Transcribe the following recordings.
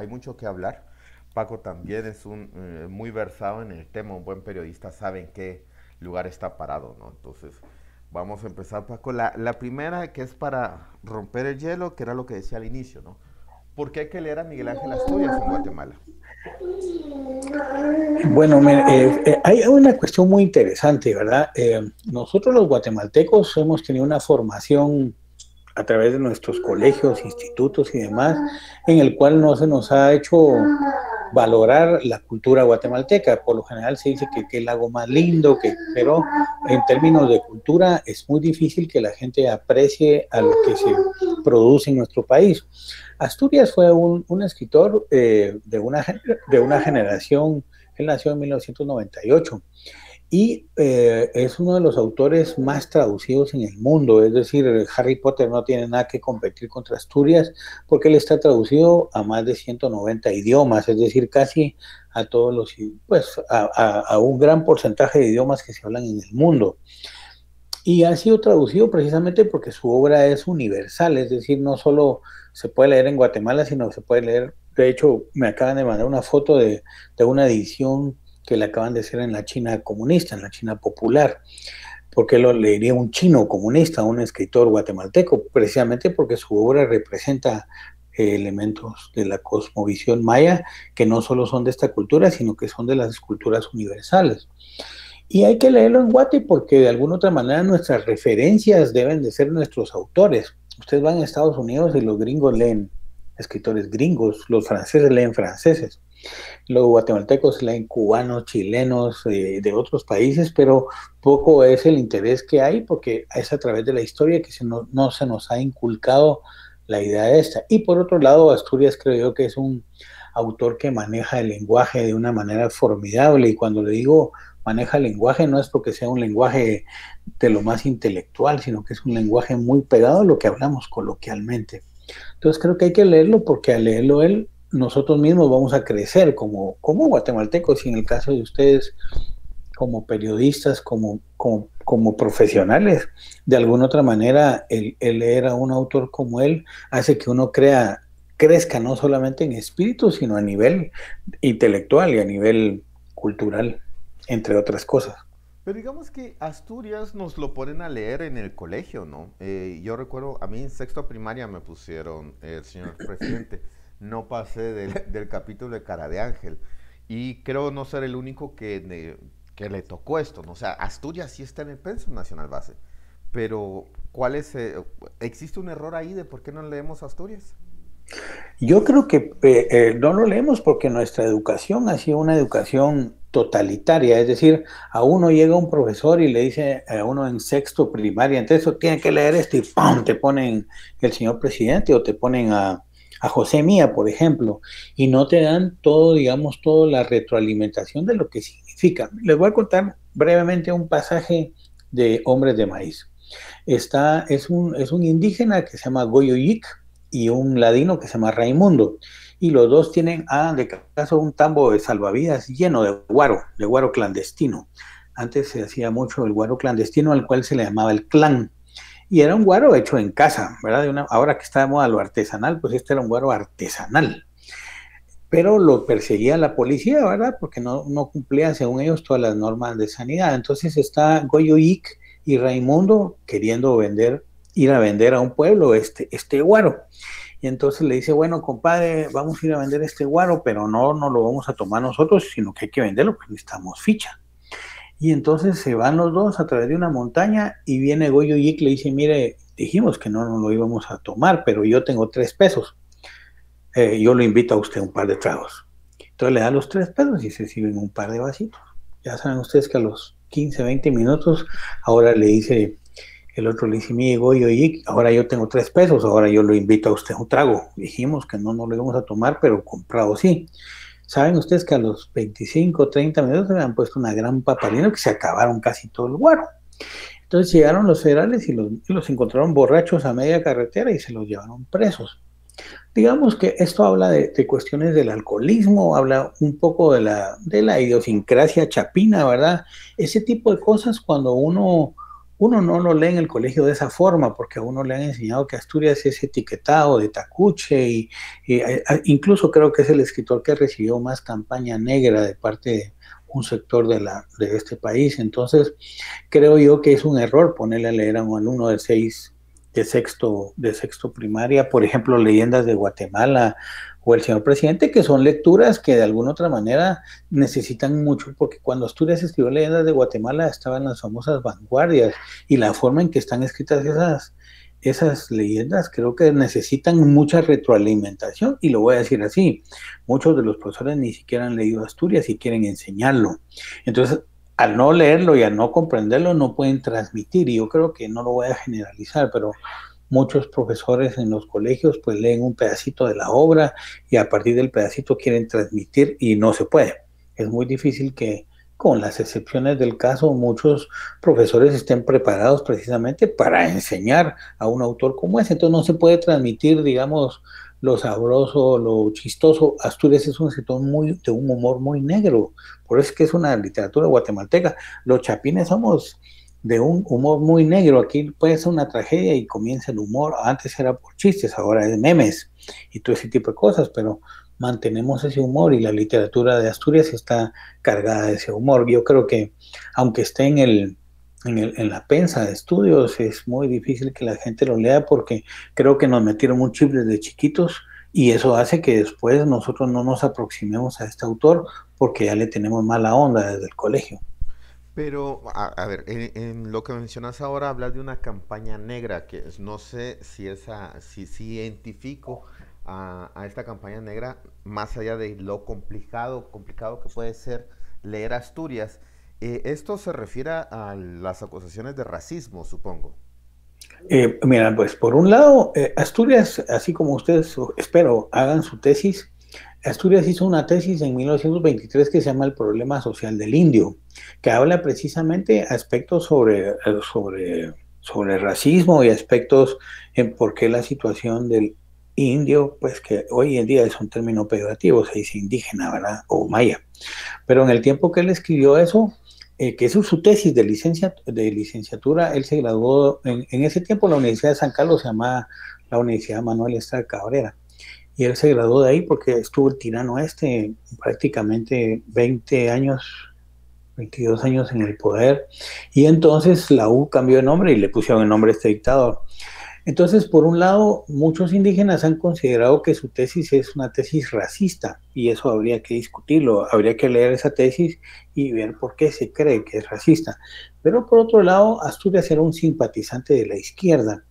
hay mucho que hablar. Paco también es un muy versado en el tema, un buen periodista sabe en qué lugar está parado, ¿no? Entonces, vamos a empezar, Paco. La primera que es para romper el hielo, que era lo que decía al inicio, ¿no? ¿Por qué hay que leer a Miguel Ángel Asturias en Guatemala? Bueno, hay una cuestión muy interesante, ¿verdad? Nosotros los guatemaltecos hemos tenido una formación a través de nuestros colegios, institutos y demás, en el cual no se nos ha hecho valorar la cultura guatemalteca. Por lo general se dice que es el lago más lindo, pero en términos de cultura es muy difícil que la gente aprecie a lo que se produce en nuestro país. Asturias fue un escritor de una generación, él nació en 1998 y es uno de los autores más traducidos en el mundo, es decir, Harry Potter no tiene nada que competir contra Asturias porque él está traducido a más de 190 idiomas, es decir, casi a todos los, pues a un gran porcentaje de idiomas que se hablan en el mundo. Y ha sido traducido precisamente porque su obra es universal, es decir, no solo se puede leer en Guatemala, sino se puede leer, de hecho, me acaban de mandar una foto de una edición que le acaban de hacer en la China comunista, en la China popular. ¿Por qué lo leería un chino comunista, un escritor guatemalteco? Precisamente porque su obra representa elementos de la cosmovisión maya que no solo son de esta cultura, sino que son de las culturas universales. Y hay que leerlo en Guate porque de alguna otra manera nuestras referencias deben de ser nuestros autores. Ustedes van a Estados Unidos y los gringos leen escritores gringos, los franceses leen franceses, los guatemaltecos leen cubanos, chilenos, otros países, pero poco es el interés que hay porque es a través de la historia que no se nos ha inculcado la idea de esta. Y por otro lado, Asturias creo yo que es un autor que maneja el lenguaje de una manera formidable y cuando le digo maneja el lenguaje no es porque sea un lenguaje de lo más intelectual, sino que es un lenguaje muy pegado a lo que hablamos coloquialmente. Entonces creo que hay que leerlo porque al leerlo él, nosotros mismos vamos a crecer como guatemaltecos y en el caso de ustedes como periodistas, como profesionales. De alguna otra manera, el leer a un autor como él hace que uno crezca no solamente en espíritu, sino a nivel intelectual y a nivel cultural, entre otras cosas. Pero digamos que Asturias nos lo ponen a leer en el colegio, ¿no? Yo recuerdo, a mí en sexto primaria me pusieron el señor presidente. No pasé del capítulo de Cara de Ángel. Y creo no ser el único que le tocó esto, ¿no? O sea, Asturias sí está en el Pensum Nacional Base. Pero, ¿cuál es? ¿Existe un error ahí de por qué no leemos Asturias? Yo creo que no lo leemos porque nuestra educación ha sido una educación totalitaria, es decir, a uno llega un profesor y le dice a uno en sexto primaria, entonces tiene que leer esto y ¡pum! Te ponen el señor presidente o te ponen a José Mía, por ejemplo, y no te dan todo, digamos, toda la retroalimentación de lo que significa. Les voy a contar brevemente un pasaje de Hombres de Maíz. Es un indígena que se llama Goyo Yik y un ladino que se llama Raimundo. Y los dos tienen, de caso, un tambo de salvavidas lleno de guaro clandestino. Antes se hacía mucho el guaro clandestino al cual se le llamaba el clan. Y era un guaro hecho en casa, ¿verdad? Ahora que está de moda lo artesanal, pues este era un guaro artesanal. Pero lo perseguía la policía, ¿verdad? Porque no cumplía, según ellos, todas las normas de sanidad. Entonces está Goyo Ick y Raimundo queriendo ir a vender a un pueblo este guaro. Y entonces le dice, bueno, compadre, vamos a ir a vender este guaro, pero no lo vamos a tomar nosotros, sino que hay que venderlo, porque necesitamos ficha. Y entonces se van los dos a través de una montaña y viene Goyo Yik y le dice, mire, dijimos que no nos lo íbamos a tomar, pero yo tengo 3 pesos. Yo lo invito a usted un par de tragos. Entonces le da los 3 pesos y se sirven un par de vasitos. Ya saben ustedes que a los 15, 20 minutos, ahora le dice, el otro le dice, mire, Goyo Yik, ahora yo tengo 3 pesos, ahora yo lo invito a usted un trago. Dijimos que no nos lo íbamos a tomar, pero comprado sí. Saben ustedes que a los 25, 30 minutos se habían puesto una gran paparina que se acabaron casi todo el guaro. Entonces llegaron los federales y los encontraron borrachos a media carretera y se los llevaron presos. Digamos que esto habla de cuestiones del alcoholismo, habla un poco de la idiosincrasia chapina, ¿verdad? Ese tipo de cosas cuando uno no lo lee en el colegio de esa forma, porque a uno le han enseñado que Asturias es etiquetado de tacuche y incluso creo que es el escritor que recibió más campaña negra de parte de un sector de este país. Entonces, creo yo que es un error ponerle a leer a un alumno de sexto primaria, por ejemplo, Leyendas de Guatemala o El Señor Presidente, que son lecturas que de alguna otra manera necesitan mucho, porque cuando Asturias escribió Leyendas de Guatemala estaban las famosas vanguardias y la forma en que están escritas esas leyendas creo que necesitan mucha retroalimentación, y lo voy a decir así, muchos de los profesores ni siquiera han leído Asturias y quieren enseñarlo. Entonces, al no leerlo y al no comprenderlo, no pueden transmitir, y yo creo que no lo voy a generalizar, pero muchos profesores en los colegios pues leen un pedacito de la obra y a partir del pedacito quieren transmitir y no se puede. Es muy difícil que, con las excepciones del caso, muchos profesores estén preparados precisamente para enseñar a un autor como ese. Entonces no se puede transmitir, digamos, lo sabroso, lo chistoso. Asturias es un sector de un humor muy negro, por eso es que es una literatura guatemalteca. Los chapines somos de un humor muy negro. Aquí puede ser una tragedia y comienza el humor. Antes era por chistes, ahora es memes y todo ese tipo de cosas, pero mantenemos ese humor y la literatura de Asturias está cargada de ese humor. Yo creo que aunque esté en la pensa de estudios, es muy difícil que la gente lo lea porque creo que nos metieron un chip desde chiquitos y eso hace que después nosotros no nos aproximemos a este autor porque ya le tenemos mala onda desde el colegio. Pero, a ver, en lo que mencionas ahora, hablas de una campaña negra, no sé si identifico a esta campaña negra, más allá de lo complicado que puede ser leer Asturias. Esto se refiere a las acusaciones de racismo, supongo. Mira, pues por un lado, Asturias, así como ustedes, espero, hagan su tesis. Asturias hizo una tesis en 1923 que se llama El problema social del indio, que habla precisamente aspectos sobre racismo y aspectos en por qué la situación del indio, pues que hoy en día es un término peyorativo, se dice indígena, ¿verdad? O maya. Pero en el tiempo que él escribió eso, que es su tesis de licenciatura, él se graduó, en ese tiempo la Universidad de San Carlos se llamaba la Universidad Manuel Estrada Cabrera, y él se graduó de ahí porque estuvo el tirano prácticamente 20 años, 22 años en el poder, y entonces la U cambió de nombre y le pusieron el nombre a este dictador. Entonces, por un lado, muchos indígenas han considerado que su tesis es una tesis racista y eso habría que discutirlo, habría que leer esa tesis y ver por qué se cree que es racista. Pero por otro lado, Asturias era un simpatizante de la izquierda.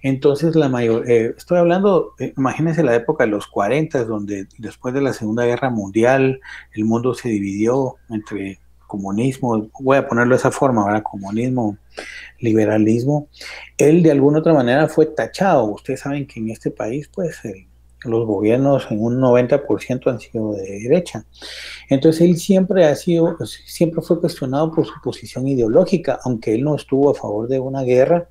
Entonces, estoy hablando, imagínense la época de los 40, donde después de la Segunda Guerra Mundial el mundo se dividió entre comunismo, voy a ponerlo de esa forma, ¿verdad? Comunismo, liberalismo. Él de alguna otra manera fue tachado. Ustedes saben que en este país, pues, los gobiernos en un 90% han sido de derecha. Entonces él siempre fue cuestionado por su posición ideológica, aunque él no estuvo a favor de una guerra.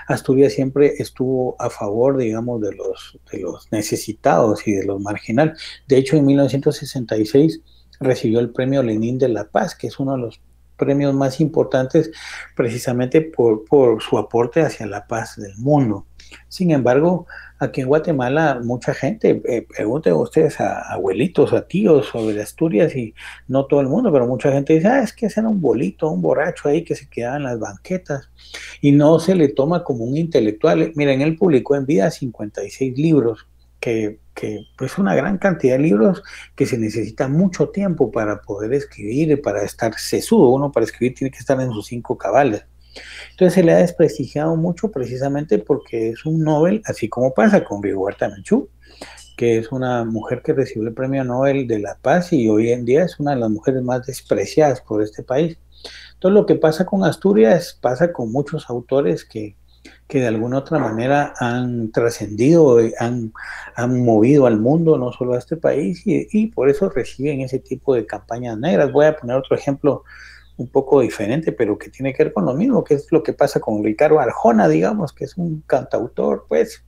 Asturias siempre estuvo a favor, digamos, de los necesitados y de los marginales. De hecho, en 1966 recibió el premio Lenin de la Paz, que es uno de los premios más importantes precisamente por su aporte hacia la paz del mundo. Sin embargo, aquí en Guatemala mucha gente, pregunten ustedes a abuelitos, a tíos sobre Asturias, y no todo el mundo, pero mucha gente dice, es que ese era un bolito, un borracho ahí que se quedaba en las banquetas y no se le toma como un intelectual. Miren, él publicó en vida 56 libros, que pues una gran cantidad de libros que se necesita mucho tiempo para poder escribir y para estar sesudo. Uno para escribir tiene que estar en sus 5 cabales. Entonces se le ha desprestigiado mucho precisamente porque es un Nobel, así como pasa con Rigoberta Menchú, que es una mujer que recibió el premio Nobel de la Paz y hoy en día es una de las mujeres más despreciadas por este país. Entonces lo que pasa con Asturias pasa con muchos autores que de alguna otra manera han trascendido, han movido al mundo, no solo a este país, y por eso reciben ese tipo de campañas negras. Voy a poner otro ejemplo un poco diferente, pero que tiene que ver con lo mismo, que es lo que pasa con Ricardo Arjona, digamos, que es un cantautor, pues,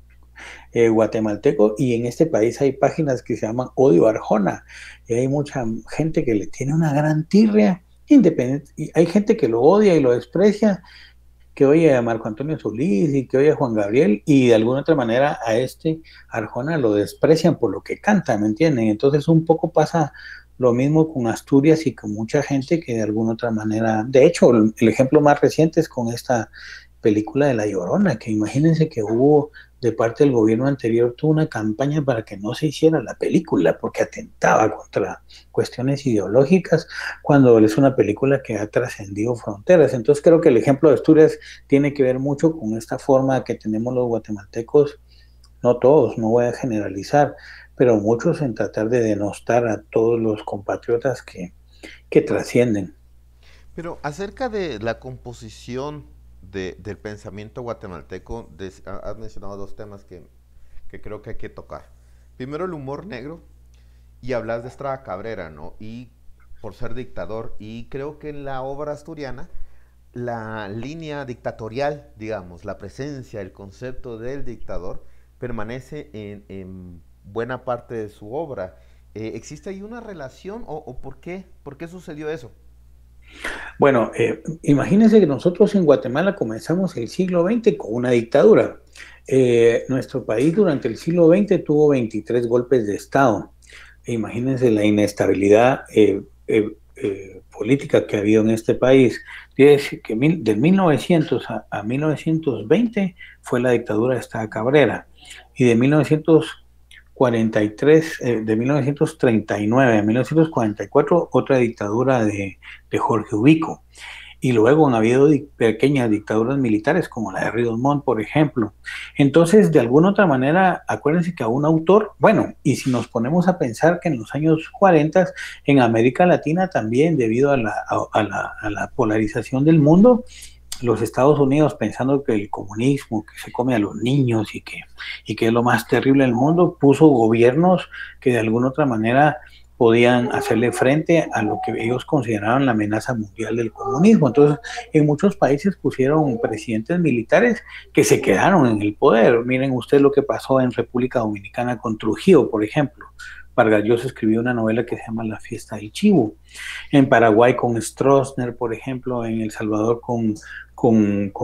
guatemalteco, y en este país hay páginas que se llaman Odio Arjona, y hay mucha gente que le tiene una gran tirria, independiente, y hay gente que lo odia y lo desprecia, que oye a Marco Antonio Solís y que oye a Juan Gabriel y de alguna otra manera a este Arjona lo desprecian por lo que canta, ¿me entienden? Entonces un poco pasa lo mismo con Asturias y con mucha gente que de alguna otra manera, de hecho el ejemplo más reciente es con esta película de La Llorona, que imagínense que hubo de parte del gobierno anterior tuvo una campaña para que no se hiciera la película porque atentaba contra cuestiones ideológicas cuando es una película que ha trascendido fronteras. Entonces creo que el ejemplo de Asturias tiene que ver mucho con esta forma que tenemos los guatemaltecos, no todos, no voy a generalizar, pero muchos en tratar de denostar a todos los compatriotas que trascienden. Pero acerca de la composición del pensamiento guatemalteco, has mencionado dos temas que creo que hay que tocar. Primero, el humor negro, y hablas de Estrada Cabrera, ¿no? Y por ser dictador, y creo que en la obra asturiana, la línea dictatorial, digamos, la presencia, el concepto del dictador, permanece en buena parte de su obra. ¿Existe ahí una relación o por qué? ¿Por qué sucedió eso? Bueno, imagínense que nosotros en Guatemala comenzamos el siglo XX con una dictadura. Nuestro país durante el siglo XX tuvo 23 golpes de Estado. Imagínense la inestabilidad política que ha habido en este país. Quiere decir que del 1900 a 1920 fue la dictadura de Estado Cabrera y de 1943, de 1939 a 1944 otra dictadura de Jorge Ubico. Y luego han habido pequeñas dictaduras militares, como la de Ríos Montt, por ejemplo. Entonces, de alguna otra manera, acuérdense que a un autor, bueno, y si nos ponemos a pensar que en los años 40, en América Latina también, debido a la polarización del mundo, los Estados Unidos pensando que el comunismo, que se come a los niños y que es lo más terrible del mundo, puso gobiernos que de alguna otra manera podían hacerle frente a lo que ellos consideraban la amenaza mundial del comunismo. Entonces, en muchos países pusieron presidentes militares que se quedaron en el poder. Miren ustedes lo que pasó en República Dominicana con Trujillo, por ejemplo. Vargas Llosa escribió una novela que se llama La fiesta del chivo. En Paraguay con Stroessner, por ejemplo, en El Salvador con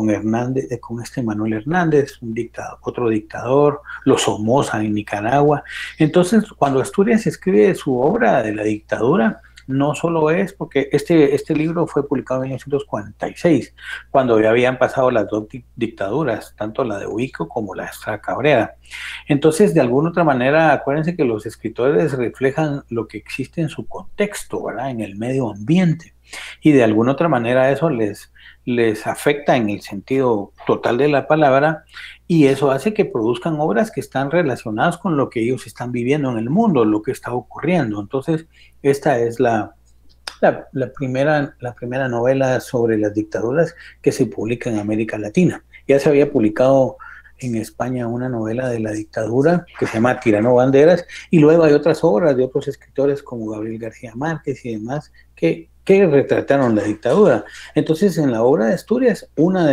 Hernández, con este Manuel Hernández, un dictador, otro dictador, los Somoza en Nicaragua. Entonces, cuando Asturias escribe su obra de la dictadura, no solo es porque este libro fue publicado en 1946, cuando ya habían pasado las dos dictaduras, tanto la de Ubico como la de Estrada Cabrera. Entonces, de alguna otra manera, acuérdense que los escritores reflejan lo que existe en su contexto, ¿verdad? En el medio ambiente. Y de alguna otra manera eso les afecta en el sentido total de la palabra y eso hace que produzcan obras que están relacionadas con lo que ellos están viviendo en el mundo, lo que está ocurriendo. Entonces, esta es la primera novela sobre las dictaduras que se publica en América Latina. Ya se había publicado en España una novela de la dictadura que se llama Tirano Banderas, y luego hay otras obras de otros escritores como Gabriel García Márquez y demás que retrataron la dictadura. Entonces, en la obra de Asturias, una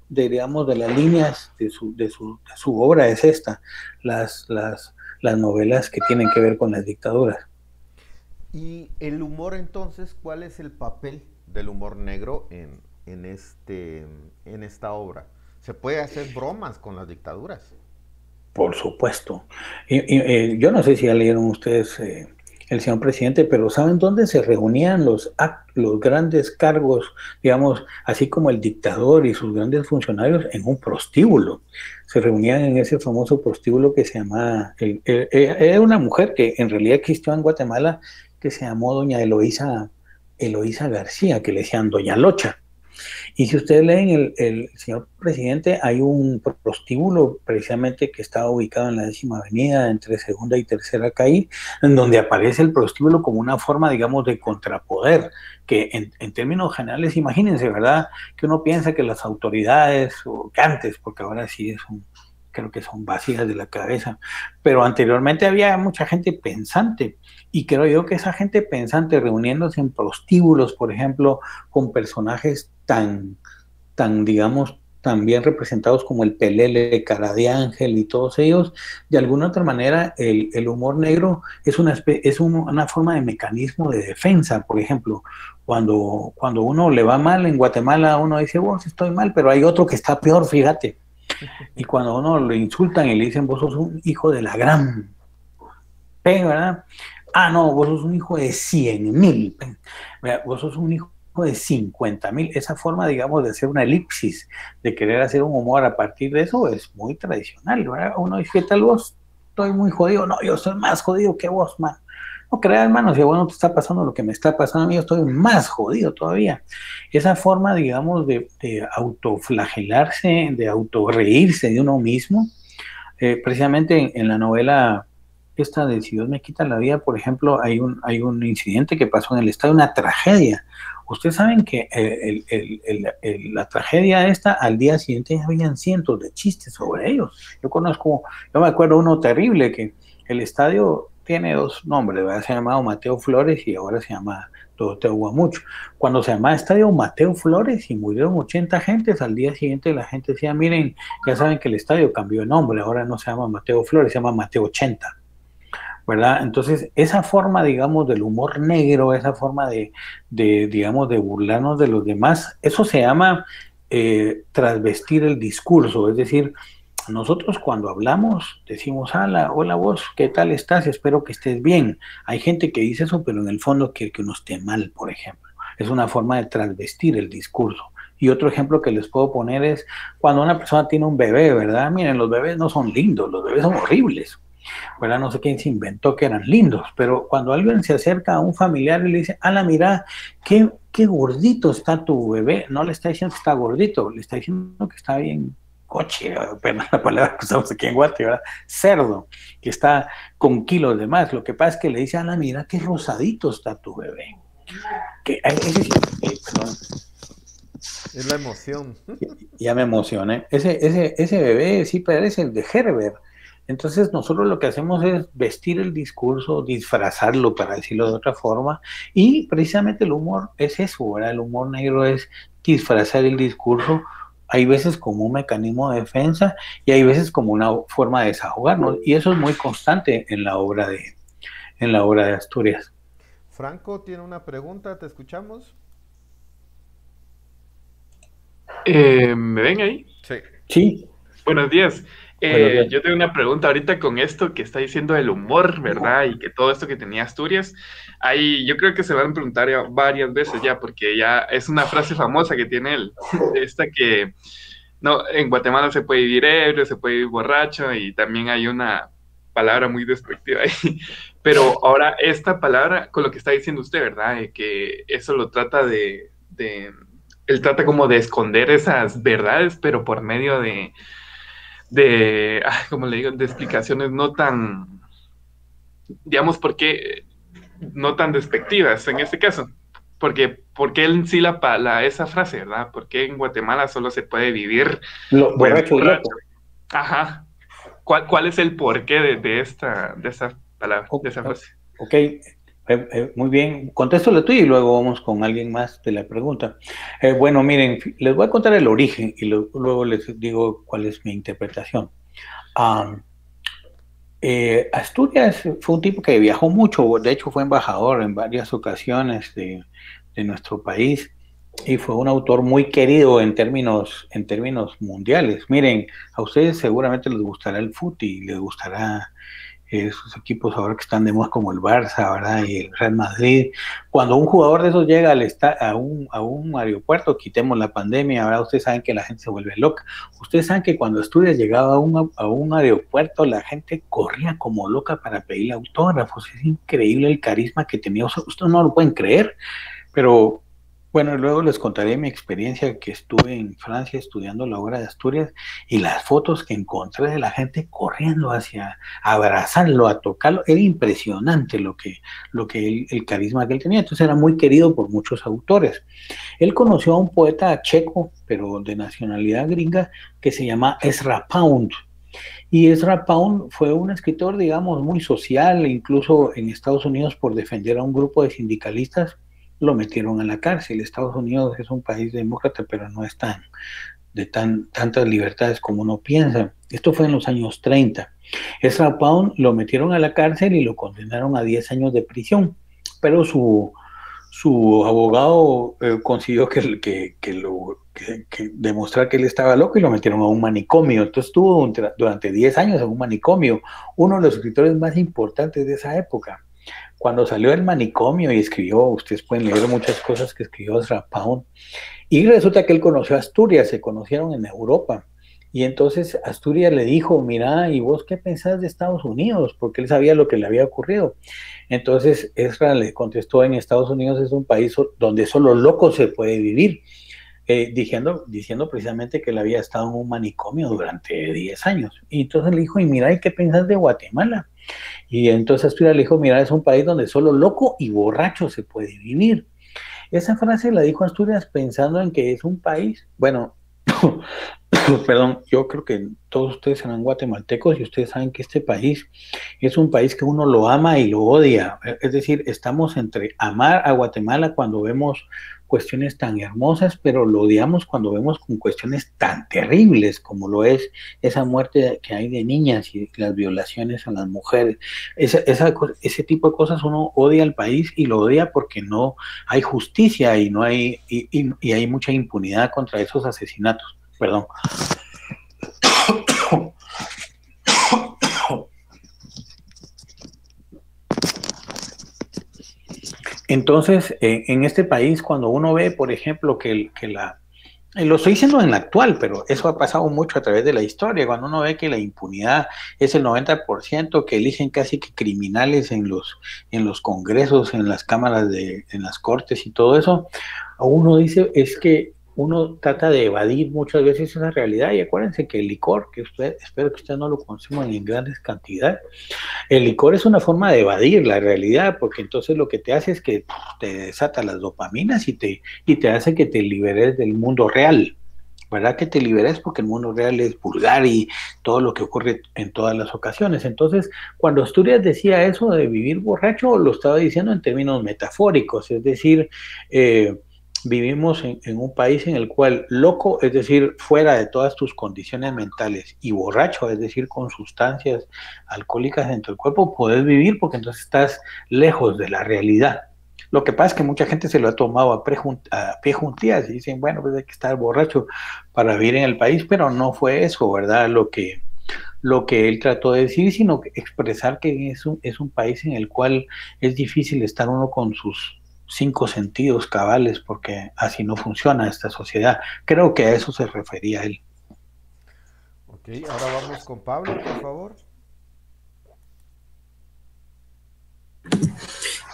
digamos, de las líneas de su obra es esta, las novelas que tienen que ver con las dictaduras. Y el humor entonces, ¿cuál es el papel del humor negro en esta obra? ¿Se puede hacer bromas con las dictaduras? Por supuesto. Yo no sé si ya leyeron ustedes el señor presidente, pero ¿saben dónde se reunían los grandes cargos, digamos, así como el dictador y sus grandes funcionarios, en un prostíbulo? Se reunían en ese famoso prostíbulo que se llamaba, era una mujer que en realidad existió en Guatemala, que se llamó doña Eloísa García, que le decían doña Locha. Y si ustedes leen el señor presidente, hay un prostíbulo precisamente que está ubicado en la 10ª Avenida, entre Segunda y Tercera Calle, en donde aparece el prostíbulo como una forma, digamos, de contrapoder, que en términos generales, imagínense, ¿verdad? Que uno piensa que las autoridades, o que antes, porque ahora sí es creo que son vacías de la cabeza, pero anteriormente había mucha gente pensante, y creo yo que esa gente pensante reuniéndose en prostíbulos, por ejemplo, con personajes digamos, también representados como el Pelele, Cara de Ángel y todos ellos, de alguna otra manera el humor negro es una forma de mecanismo de defensa. Por ejemplo, cuando uno le va mal en Guatemala, uno dice, vos estoy mal, pero hay otro que está peor, fíjate. Y cuando uno lo insultan y le dicen, vos sos un hijo de la gran P, ¿verdad? Ah, no, vos sos un hijo de 100,000, vos sos un hijo de 50,000. Esa forma, digamos, de hacer una elipsis, de querer hacer un humor a partir de eso, es muy tradicional, ¿verdad? Uno dice, ¿qué tal vos? Estoy muy jodido. No, yo soy más jodido que vos, man. No creas, hermano, si a vos no te está pasando lo que me está pasando a mí, yo estoy más jodido todavía. Esa forma, digamos, de autoflagelarse, de autorreírse de uno mismo, precisamente en la novela esta de Si Dios me quita la vida, por ejemplo, hay un incidente que pasó en el estadio, una tragedia. Ustedes saben que la tragedia esta, al día siguiente habían cientos de chistes sobre ellos. Yo me acuerdo uno terrible, que el estadio tiene dos nombres, ¿verdad? Se ha llamado Mateo Flores y ahora se llama Doroteo Guamucho. Cuando se llamaba Estadio Mateo Flores y murieron 80 gentes, al día siguiente la gente decía, miren, ya saben que el estadio cambió de nombre, ahora no se llama Mateo Flores, se llama Mateo 80. ¿Verdad? Entonces, esa forma, digamos, del humor negro, esa forma digamos, de burlarnos de los demás, eso se llama trasvestir el discurso. Es decir, nosotros cuando hablamos decimos, hola vos, ¿qué tal estás? Espero que estés bien. Hay gente que dice eso, pero en el fondo quiere que uno esté mal, por ejemplo. Es una forma de trasvestir el discurso. Y otro ejemplo que les puedo poner es cuando una persona tiene un bebé, ¿verdad? Miren, los bebés no son lindos, los bebés son horribles. ¿Verdad? No sé quién se inventó que eran lindos, pero cuando alguien se acerca a un familiar y le dice, mira, qué gordito está tu bebé, no le está diciendo que está gordito, le está diciendo que está bien coche, perdón la palabra que usamos aquí en Guate, ¿verdad? Cerdo, que está con kilos de más. Lo que pasa es que le dice, mira, qué rosadito está tu bebé. Perdón. Es la emoción. Ya me emocioné. Ese bebé sí parece el de Herbert. Entonces nosotros lo que hacemos es vestir el discurso, disfrazarlo, para decirlo de otra forma, y precisamente el humor es eso, ¿verdad? El humor negro es disfrazar el discurso, hay veces como un mecanismo de defensa y hay veces como una forma de desahogarnos, y eso es muy constante en la obra de Asturias. Franco tiene una pregunta, ¿te escuchamos? ¿Me ven ahí? Sí. Sí. Buenos días. Yo tengo una pregunta ahorita con esto que está diciendo el humor, ¿verdad? Y que todo esto que tenía Asturias, ahí yo creo que se van a preguntar varias veces ya, porque ya es una frase famosa que tiene él, esta que, no, en Guatemala se puede vivir ebrio, se puede vivir borracho, y también hay una palabra muy despectiva ahí. Pero ahora esta palabra, con lo que está diciendo usted, ¿verdad? Que eso lo trata él trata como de esconder esas verdades, pero por medio como le digo, de explicaciones no tan, digamos, porque no tan despectivas en este caso. Porque él en sí esa frase, ¿verdad? Porque en Guatemala solo se puede vivir borracho. Ajá. ¿Cuál es el porqué de esa palabra, de esa frase? Ok. Muy bien, contéstalo tú y luego vamos con alguien más de la pregunta. Bueno, miren, les voy a contar el origen y luego les digo cuál es mi interpretación. Asturias fue un tipo que viajó mucho, de hecho fue embajador en varias ocasiones de nuestro país y fue un autor muy querido en términos mundiales. Miren, a ustedes seguramente les gustará el fútbol y les gustará esos equipos ahora que están de moda como el Barça, ¿verdad? Y el Real Madrid. Cuando un jugador de esos llega a un aeropuerto, quitemos la pandemia, ¿verdad? Ustedes saben que la gente se vuelve loca. Ustedes saben que cuando Asturias llegaba a un aeropuerto, la gente corría como loca para pedirle autógrafos. Es increíble el carisma que tenía. Ustedes no lo pueden creer, pero bueno, luego les contaré mi experiencia que estuve en Francia estudiando la obra de Asturias y las fotos que encontré de la gente corriendo hacia abrazarlo, a tocarlo. Era impresionante el carisma que él tenía. Entonces era muy querido por muchos autores. Él conoció a un poeta checo, pero de nacionalidad gringa, que se llama Ezra Pound. Y Ezra Pound fue un escritor, digamos, muy social, incluso en Estados Unidos por defender a un grupo de sindicalistas lo metieron a la cárcel. Estados Unidos es un país demócrata, pero no es tantas libertades como uno piensa. Esto fue en los años 30. Ezra Pound lo metieron a la cárcel y lo condenaron a 10 años de prisión, pero su abogado consiguió que demostrar que él estaba loco y lo metieron a un manicomio. Entonces estuvo durante 10 años en un manicomio, uno de los escritores más importantes de esa época. Cuando salió del manicomio y escribió, ustedes pueden leer muchas cosas que escribió Ezra Pound, y resulta que él conoció a Asturias, se conocieron en Europa. Y entonces Asturias le dijo, mira, ¿y vos qué pensás de Estados Unidos? Porque él sabía lo que le había ocurrido. Entonces Ezra le contestó, en Estados Unidos es un país donde solo loco se puede vivir, diciendo precisamente que él había estado en un manicomio durante 10 años. Y entonces le dijo, y mira, ¿y qué pensás de Guatemala? Y entonces Asturias le dijo, mira, es un país donde solo loco y borracho se puede vivir. Esa frase la dijo Asturias pensando en que es un país, bueno, perdón, yo creo que todos ustedes serán guatemaltecos y ustedes saben que este país es un país que uno lo ama y lo odia. Es decir, estamos entre amar a Guatemala cuando vemos cuestiones tan hermosas, pero lo odiamos cuando vemos con cuestiones tan terribles como lo es esa muerte que hay de niñas y las violaciones a las mujeres. Ese tipo de cosas uno odia al país y lo odia porque no hay justicia y no hay y hay mucha impunidad contra esos asesinatos. Perdón. Entonces, en este país, cuando uno ve, por ejemplo, lo estoy diciendo en la actual, pero eso ha pasado mucho a través de la historia, cuando uno ve que la impunidad es el 90%, que eligen casi que criminales en los congresos, en las cámaras, en las cortes y todo eso, uno dice, es que uno trata de evadir muchas veces esa realidad. Y acuérdense que el licor, que espero que ustedes no lo consuman en grandes cantidades, el licor es una forma de evadir la realidad, porque entonces lo que te hace es que te desata las dopaminas y te hace que te liberes del mundo real, ¿verdad? Que te liberes porque el mundo real es vulgar y todo lo que ocurre en todas las ocasiones. Entonces, cuando Asturias decía eso de vivir borracho, lo estaba diciendo en términos metafóricos, es decir, vivimos en un país en el cual loco, es decir, fuera de todas tus condiciones mentales, y borracho, es decir, con sustancias alcohólicas dentro del cuerpo, podés vivir porque entonces estás lejos de la realidad. Lo que pasa es que mucha gente se lo ha tomado a pie juntillas y dicen, bueno, pues hay que estar borracho para vivir en el país, pero no fue eso, ¿verdad? Lo que él trató de decir, sino que expresar que es un país en el cual es difícil estar uno con sus 5 sentidos cabales, porque así no funciona esta sociedad. Creo que a eso se refería él. Ok, ahora vamos con Pablo, por favor.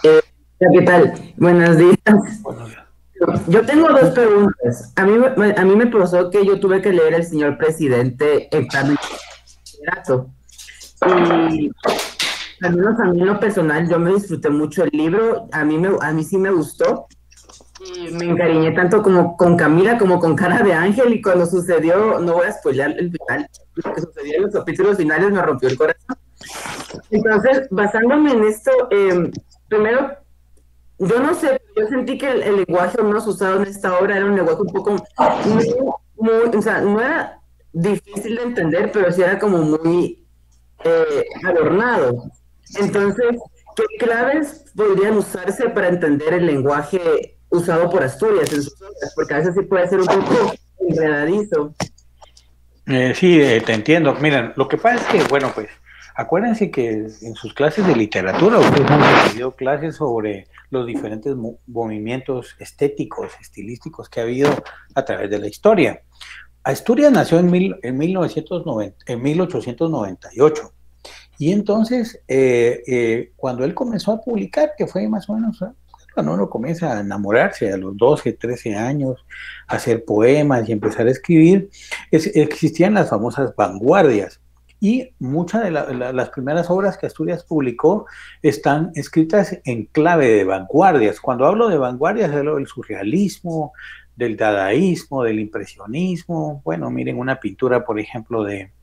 ¿Qué tal? Buenos días. Yo tengo 2 preguntas. A mí me pasó que yo tuve que leer El Señor Presidente en plan de bachillerato. Y al menos a mí en lo personal, yo me disfruté mucho el libro, a mí sí me gustó, y me encariñé tanto como con Camila como con Cara de Ángel, y cuando sucedió, no voy a spoilear el final, lo que sucedió en los capítulos finales me rompió el corazón. Entonces, basándome en esto, primero, yo no sé, yo sentí que el lenguaje menos usado en esta obra era un lenguaje un poco o sea, no era difícil de entender, pero sí era como muy adornado. Entonces, ¿qué claves podrían usarse para entender el lenguaje usado por Asturias en sus obras? Porque a veces sí puede ser un poco enredadizo. Sí, te entiendo. Miren, lo que pasa es que, bueno, pues, acuérdense que en sus clases de literatura ustedes han recibido clases sobre los diferentes movimientos estéticos, estilísticos que ha habido a través de la historia. Asturias nació en 1898. Y entonces, cuando él comenzó a publicar, que fue más o menos cuando uno comienza a enamorarse a los 12, 13 años, a hacer poemas y empezar a escribir, existían las famosas vanguardias. Y muchas de las primeras obras que Asturias publicó están escritas en clave de vanguardias. Cuando hablo de vanguardias, hablo del surrealismo, del dadaísmo, del impresionismo. Bueno, miren una pintura, por ejemplo, de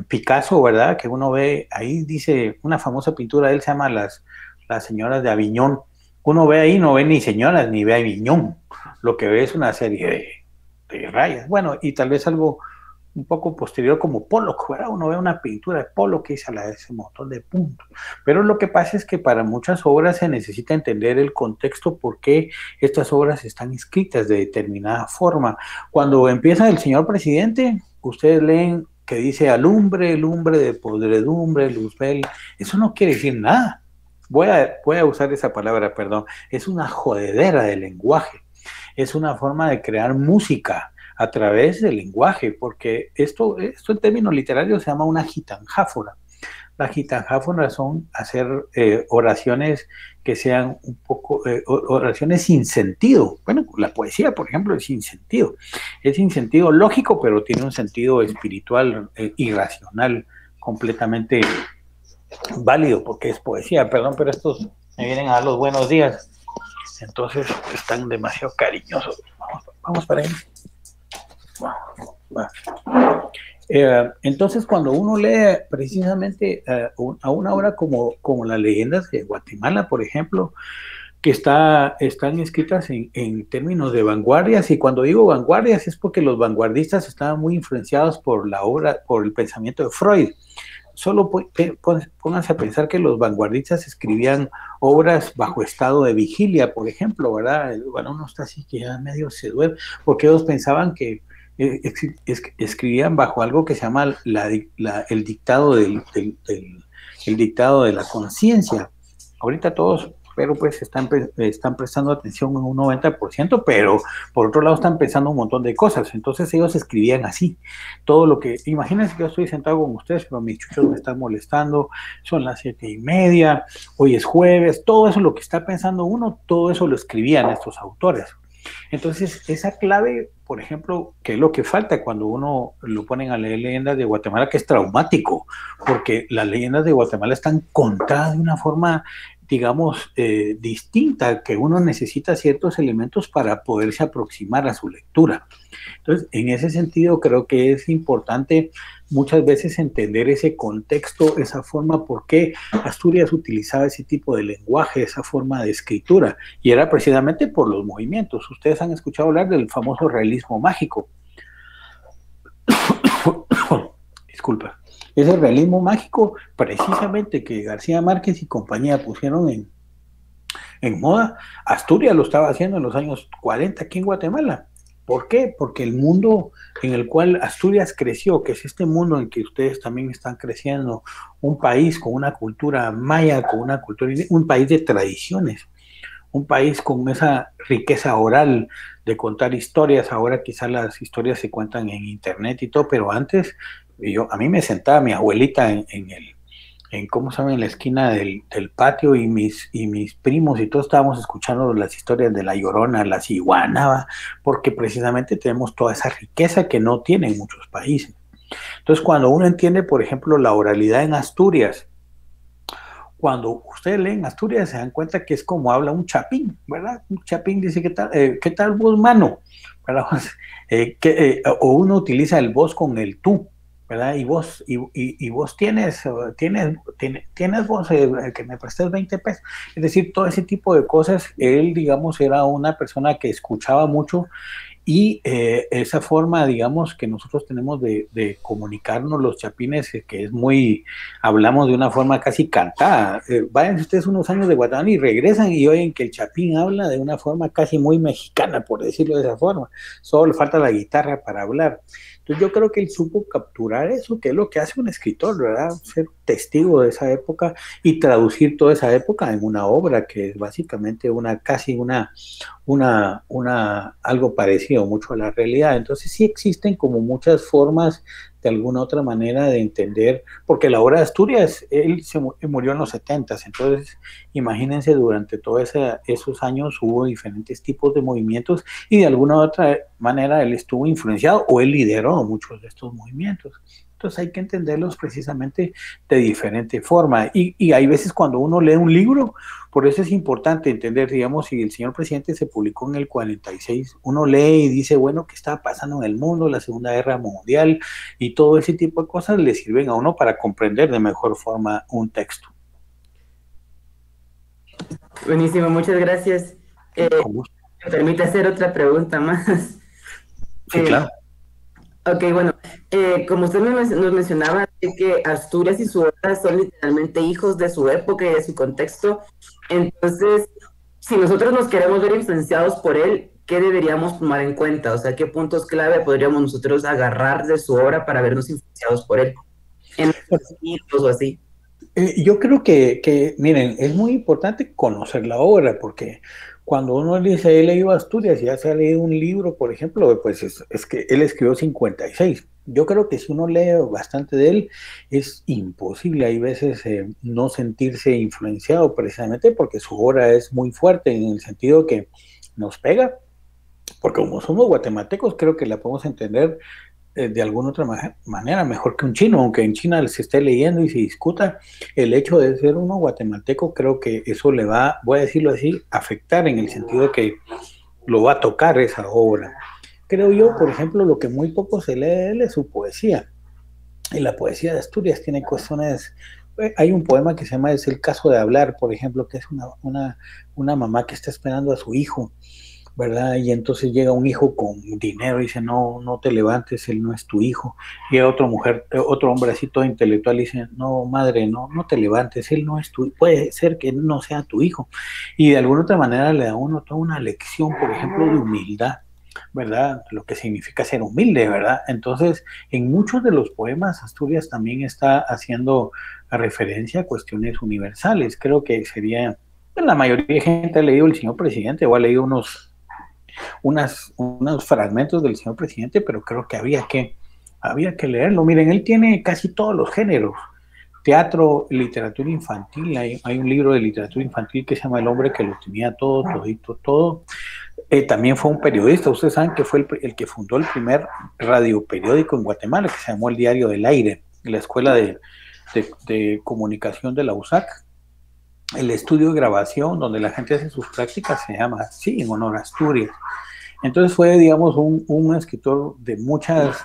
Picasso, ¿verdad? Que uno ve, ahí dice, una famosa pintura de él se llama Las señoras de Aviñón. Uno ve ahí, no ve ni señoras, ni ve Aviñón. Lo que ve es una serie de rayas. Bueno, y tal vez algo un poco posterior como Pollock, ¿verdad? Uno ve una pintura de Pollock que dice ese montón de puntos. Pero lo que pasa es que para muchas obras se necesita entender el contexto por qué estas obras están escritas de determinada forma. Cuando empieza el señor presidente, ustedes leen que dice alumbre, lumbre de podredumbre, luzbel. Eso no quiere decir nada. Voy a usar esa palabra, perdón. Es una jodedera de lenguaje. Es una forma de crear música a través del lenguaje, porque esto en términos literarios se llama una gitanjáfora. Las gitanjáforas son hacer oraciones que sean un poco, oraciones sin sentido. Bueno, la poesía, por ejemplo, es sin sentido. Es sin sentido lógico, pero tiene un sentido espiritual, irracional, completamente válido, porque es poesía. Perdón, pero estos me vienen a dar los buenos días. Entonces están demasiado cariñosos. Vamos para ahí. Entonces, cuando uno lee precisamente a una obra como las leyendas de Guatemala, por ejemplo, que están escritas en términos de vanguardias, y cuando digo vanguardias es porque los vanguardistas estaban muy influenciados por la obra, por el pensamiento de Freud. Solo pónganse a pensar que los vanguardistas escribían obras bajo estado de vigilia, por ejemplo, ¿verdad? Bueno, uno está así que ya medio se duerme, porque ellos pensaban que escribían bajo algo que se llama el dictado el dictado de la conciencia. Ahorita todos, pero pues están prestando atención en un 90%, pero por otro lado están pensando un montón de cosas. Entonces ellos escribían así, todo lo que, imagínense que yo estoy sentado con ustedes, pero mis chuchos me están molestando, son las 7:30, hoy es jueves, todo eso lo que está pensando uno, todo eso lo escribían estos autores. Entonces, esa clave, por ejemplo, que es lo que falta cuando uno lo ponen a leer leyendas de Guatemala, que es traumático, porque las leyendas de Guatemala están contadas de una forma, digamos, distinta, que uno necesita ciertos elementos para poderse aproximar a su lectura. Entonces, en ese sentido, creo que es importante muchas veces entender ese contexto, esa forma, por qué Asturias utilizaba ese tipo de lenguaje, esa forma de escritura, y era precisamente por los movimientos. Ustedes han escuchado hablar del famoso realismo mágico. Disculpa. Ese realismo mágico, precisamente que García Márquez y compañía pusieron en moda, Asturias lo estaba haciendo en los años 40 aquí en Guatemala. ¿Por qué? Porque el mundo en el cual Asturias creció, que es este mundo en que ustedes también están creciendo, un país con una cultura maya, con una cultura, un país de tradiciones, un país con esa riqueza oral de contar historias. Ahora quizás las historias se cuentan en internet y todo, pero antes a mí me sentaba mi abuelita ¿cómo se llama? En la esquina del patio, y mis primos y todos estábamos escuchando las historias de La Llorona, la Ciguanaba, porque precisamente tenemos toda esa riqueza que no tienen muchos países. Entonces, cuando uno entiende, por ejemplo, la oralidad en Asturias, cuando ustedes leen Asturias se dan cuenta que es como habla un chapín, ¿verdad? Un chapín dice, ¿qué tal vos, mano? ¿Verdad? O uno utiliza el vos con el tú, ¿verdad? Y vos tienes vos que me prestes 20 pesos. Es decir, todo ese tipo de cosas. Él, digamos, era una persona que escuchaba mucho, y esa forma, digamos, que nosotros tenemos de comunicarnos los chapines, que es hablamos de una forma casi cantada. Vayan ustedes unos años de Guatemala y regresan y oyen que el chapín habla de una forma casi muy mexicana, por decirlo de esa forma. Solo le falta la guitarra para hablar. Entonces yo creo que él supo capturar eso, que es lo que hace un escritor, ¿verdad? Ser testigo de esa época y traducir toda esa época en una obra que es básicamente algo parecido mucho a la realidad. Entonces sí existen como muchas formas de alguna otra manera de entender, porque la obra de Asturias, él murió en los 70s, entonces imagínense, durante todos esos años hubo diferentes tipos de movimientos, y de alguna otra manera él estuvo influenciado o él lideró muchos de estos movimientos. Entonces hay que entenderlos precisamente de diferente forma. Y hay veces cuando uno lee un libro, por eso es importante entender, digamos, si el señor presidente se publicó en el 46, uno lee y dice, bueno, ¿qué está pasando en el mundo? La Segunda Guerra Mundial y todo ese tipo de cosas le sirven a uno para comprender de mejor forma un texto. Buenísimo, muchas gracias. ¿Me permite hacer otra pregunta más? Sí, claro. Ok, bueno, como usted nos mencionaba, de que Asturias y su obra son literalmente hijos de su época y de su contexto. Entonces, si nosotros nos queremos ver influenciados por él, ¿qué deberíamos tomar en cuenta? O sea, ¿qué puntos clave podríamos nosotros agarrar de su obra para vernos influenciados por él? En nuestros libros o así. Yo creo miren, es muy importante conocer la obra, porque cuando uno dice, él ha ido a Asturias y ya se ha leído un libro, por ejemplo, pues es que él escribió 56. Yo creo que si uno lee bastante de él, es imposible, hay veces no sentirse influenciado precisamente porque su obra es muy fuerte en el sentido que nos pega, porque como somos guatemaltecos, creo que la podemos entender de alguna otra manera mejor que un chino, aunque en China se esté leyendo y se discuta, el hecho de ser uno guatemalteco, creo que eso le va, voy a decirlo así, afectar en el sentido de que lo va a tocar esa obra. Creo yo, por ejemplo, lo que muy poco se lee de él es su poesía. Y la poesía de Asturias tiene cuestiones. Hay un poema que se llama Es el caso de hablar, por ejemplo, que es una mamá que está esperando a su hijo, ¿verdad? Y entonces llega un hijo con dinero y dice, no, no te levantes, él no es tu hijo. Y otro hombre así todo intelectual dice, no, madre, no, no te levantes, él no es tu hijo, puede ser que no sea tu hijo. Y de alguna otra manera le da a uno toda una lección, por ejemplo, de humildad, ¿verdad? Lo que significa ser humilde, ¿verdad? Entonces, en muchos de los poemas, Asturias también está haciendo referencia a cuestiones universales. Creo que sería, la mayoría de gente ha leído El señor presidente o ha leído unos fragmentos del señor presidente, pero creo que había que leerlo. Miren, él tiene casi todos los géneros: teatro, literatura infantil. Hay un libro de literatura infantil que se llama El hombre que lo tenía todo, todito, todo. También fue un periodista. Ustedes saben que fue el que fundó el primer radioperiódico en Guatemala, que se llamó El Diario del Aire, la Escuela de Comunicación de la USAC. El estudio de grabación donde la gente hace sus prácticas se llama así, en honor a Asturias. Entonces fue, digamos, un escritor de muchos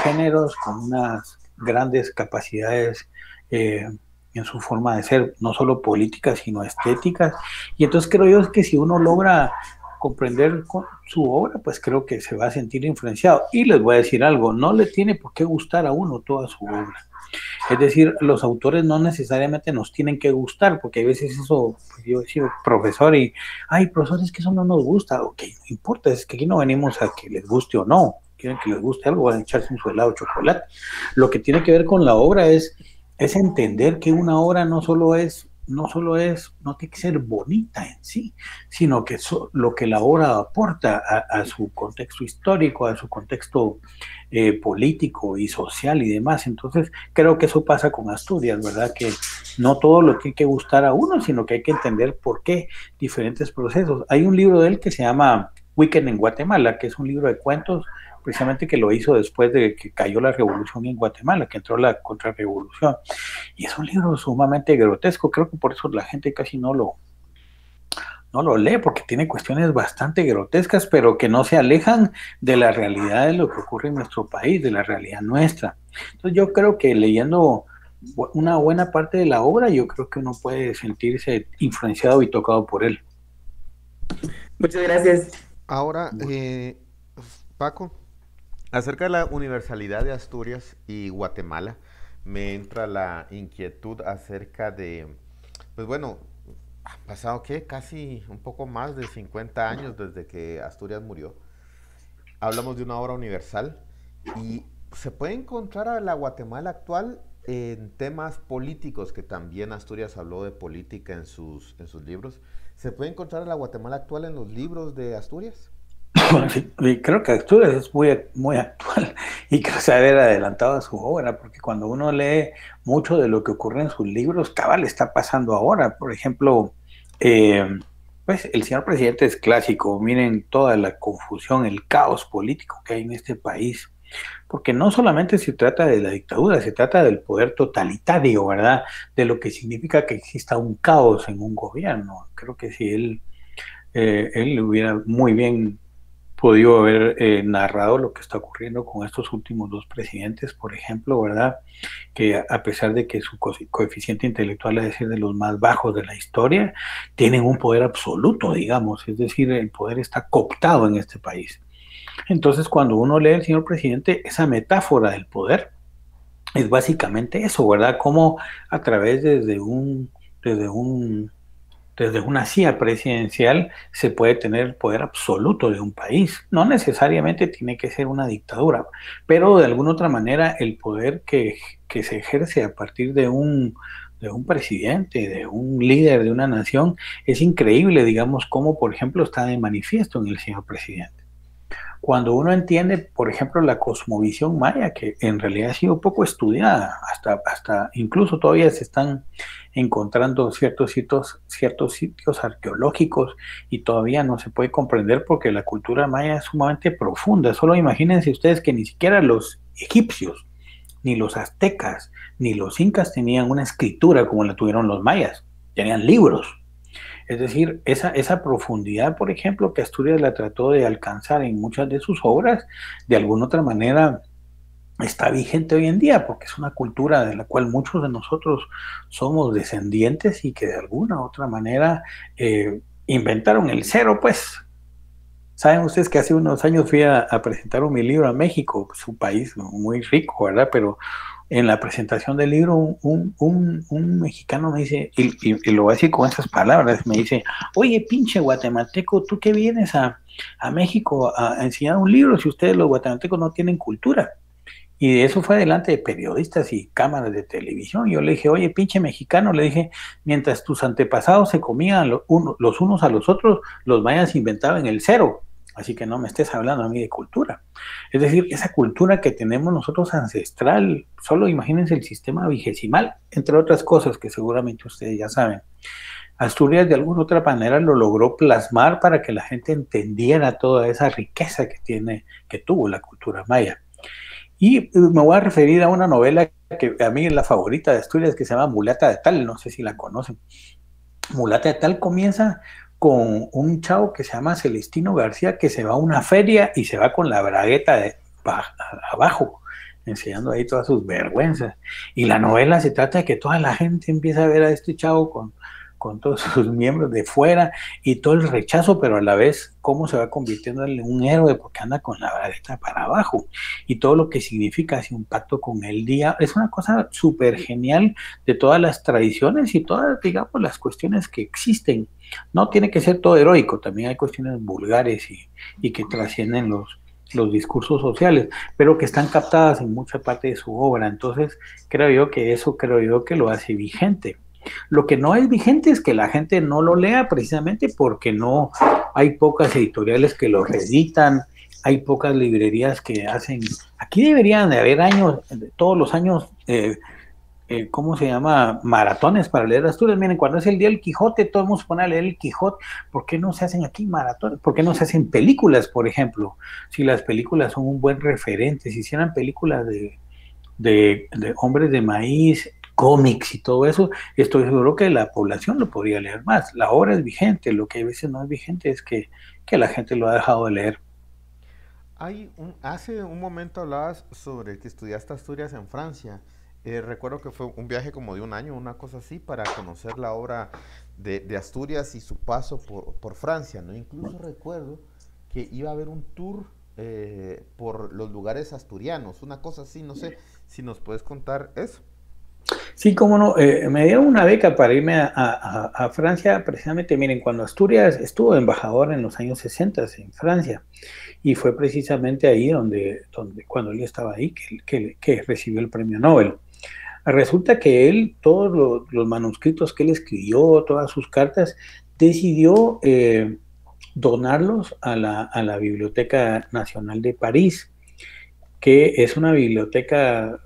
géneros, con unas grandes capacidades en su forma de ser, no solo políticas, sino estéticas. Y entonces creo yo que si uno logra comprender su obra, pues creo que se va a sentir influenciado. Y les voy a decir algo, no le tiene por qué gustar a uno toda su obra. Es decir, los autores no necesariamente nos tienen que gustar, porque a veces eso, pues yo he sido profesor y, profesor, es que eso no nos gusta. Ok, no importa, es que aquí no venimos a que les guste o no. Quieren que les guste algo, van a echarse un su helado de chocolate. Lo que tiene que ver con la obra es entender que una obra no tiene que ser bonita en sí, sino que lo que la obra aporta a su contexto histórico, a su contexto político y social y demás. Entonces creo que eso pasa con Asturias, ¿verdad? Que no todo lo tiene que gustar a uno, sino que hay que entender por qué diferentes procesos. Hay un libro de él que se llama Weekend en Guatemala, que es un libro de cuentos, precisamente que lo hizo después de que cayó la revolución en Guatemala, que entró la contrarrevolución. Y es un libro sumamente grotesco. Creo que por eso la gente casi no lo lee, porque tiene cuestiones bastante grotescas, pero que no se alejan de la realidad de lo que ocurre en nuestro país, de la realidad nuestra. Entonces yo creo que leyendo una buena parte de la obra, yo creo que uno puede sentirse influenciado y tocado por él. Muchas gracias. Ahora, Paco, acerca de la universalidad de Asturias y Guatemala, me entra la inquietud acerca de, pues bueno, ha pasado, ¿qué? Casi un poco más de 50 años desde que Asturias murió. Hablamos de una obra universal y se puede encontrar a la Guatemala actual en temas políticos, que también Asturias habló de política en sus libros. ¿Se puede encontrar a la Guatemala actual en los libros de Asturias? Sí, creo que Asturias es muy, muy actual y que se haber adelantado a su obra, porque cuando uno lee mucho de lo que ocurre en sus libros, cabal está pasando ahora. Por ejemplo, pues el señor presidente es clásico. Miren toda la confusión, el caos político que hay en este país, porque no solamente se trata de la dictadura, se trata del poder totalitario, ¿verdad? De lo que significa que exista un caos en un gobierno. Creo que si él hubiera muy bien podido haber narrado lo que está ocurriendo con estos últimos dos presidentes, por ejemplo, ¿verdad? Que a pesar de que su coeficiente intelectual es de los más bajos de la historia, tienen un poder absoluto, digamos, es decir, el poder está cooptado en este país. Entonces, cuando uno lee El señor presidente, esa metáfora del poder es básicamente eso, ¿verdad? Cómo a través desde una silla presidencial se puede tener el poder absoluto de un país. No necesariamente tiene que ser una dictadura, pero de alguna otra manera el poder que se ejerce a partir de un presidente, de un líder de una nación, es increíble, digamos, cómo, por ejemplo, está de manifiesto en el señor presidente. Cuando uno entiende, por ejemplo, la cosmovisión maya, que en realidad ha sido poco estudiada, hasta incluso todavía se están encontrando ciertos sitios arqueológicos y todavía no se puede comprender porque la cultura maya es sumamente profunda. Solo imagínense ustedes que ni siquiera los egipcios, ni los aztecas, ni los incas tenían una escritura como la tuvieron los mayas, tenían libros. Es decir, esa profundidad, por ejemplo, que Asturias la trató de alcanzar en muchas de sus obras, de alguna otra manera está vigente hoy en día, porque es una cultura de la cual muchos de nosotros somos descendientes y que de alguna otra manera inventaron el cero, pues. Saben ustedes que hace unos años fui a presentar mi libro a México, su país muy rico, ¿verdad? Pero en la presentación del libro, un mexicano me dice, y lo voy a decir con esas palabras, me dice, oye, pinche guatemalteco, ¿tú qué vienes a México a enseñar un libro si ustedes los guatemaltecos no tienen cultura? Y eso fue delante de periodistas y cámaras de televisión. Yo le dije, oye, pinche mexicano, le dije, mientras tus antepasados se comían los unos a los otros, los mayas inventaban el cero. Así que no me estés hablando a mí de cultura. Es decir, esa cultura que tenemos nosotros ancestral, solo imagínense el sistema vigesimal, entre otras cosas que seguramente ustedes ya saben. Asturias de alguna otra manera lo logró plasmar para que la gente entendiera toda esa riqueza que tuvo la cultura maya. Y me voy a referir a una novela que a mí es la favorita de Asturias, que se llama Mulata de Tal, no sé si la conocen. Mulata de Tal comienza con un chavo que se llama Celestino García, que se va a una feria y se va con la bragueta abajo, enseñando ahí todas sus vergüenzas. Y la novela se trata de que toda la gente empieza a ver a este chavo con todos sus miembros de fuera y todo el rechazo, pero a la vez cómo se va convirtiendo en un héroe porque anda con la bragueta para abajo y todo lo que significa hacer un pacto con el día. Es una cosa súper genial de todas las tradiciones y todas, digamos, las cuestiones que existen. No tiene que ser todo heroico, también hay cuestiones vulgares y que trascienden los discursos sociales, pero que están captadas en mucha parte de su obra. Entonces, creo yo que lo hace vigente. Lo que no es vigente es que la gente no lo lea precisamente porque no hay pocas editoriales que lo reeditan, hay pocas librerías que hacen. Aquí deberían de haber todos los años, ¿cómo se llama? Maratones para leer Asturias. Miren, cuando es el día del Quijote, todo el mundo se pone a leer el Quijote. ¿Por qué no se hacen aquí maratones? ¿Por qué no se hacen películas, por ejemplo? Si las películas son un buen referente, si hicieran películas de Hombres de Maíz, cómics y todo eso, estoy seguro que la población lo podría leer más. La obra es vigente, lo que a veces no es vigente es que la gente lo ha dejado de leer. Hace un momento hablabas sobre que estudiaste Asturias en Francia. Recuerdo que fue un viaje como de un año, una cosa así, para conocer la obra de Asturias y su paso por Francia, ¿no? Incluso recuerdo que iba a haber un tour por los lugares asturianos, una cosa así, no sé si nos puedes contar eso. Sí, cómo no, me dieron una beca para irme a Francia, precisamente, miren, cuando Asturias estuvo embajador en los años 60 en Francia, y fue precisamente ahí donde cuando él estaba ahí, que recibió el premio Nobel. Resulta que él, todos los manuscritos que él escribió, todas sus cartas, decidió donarlos a la Biblioteca Nacional de París, que es una biblioteca...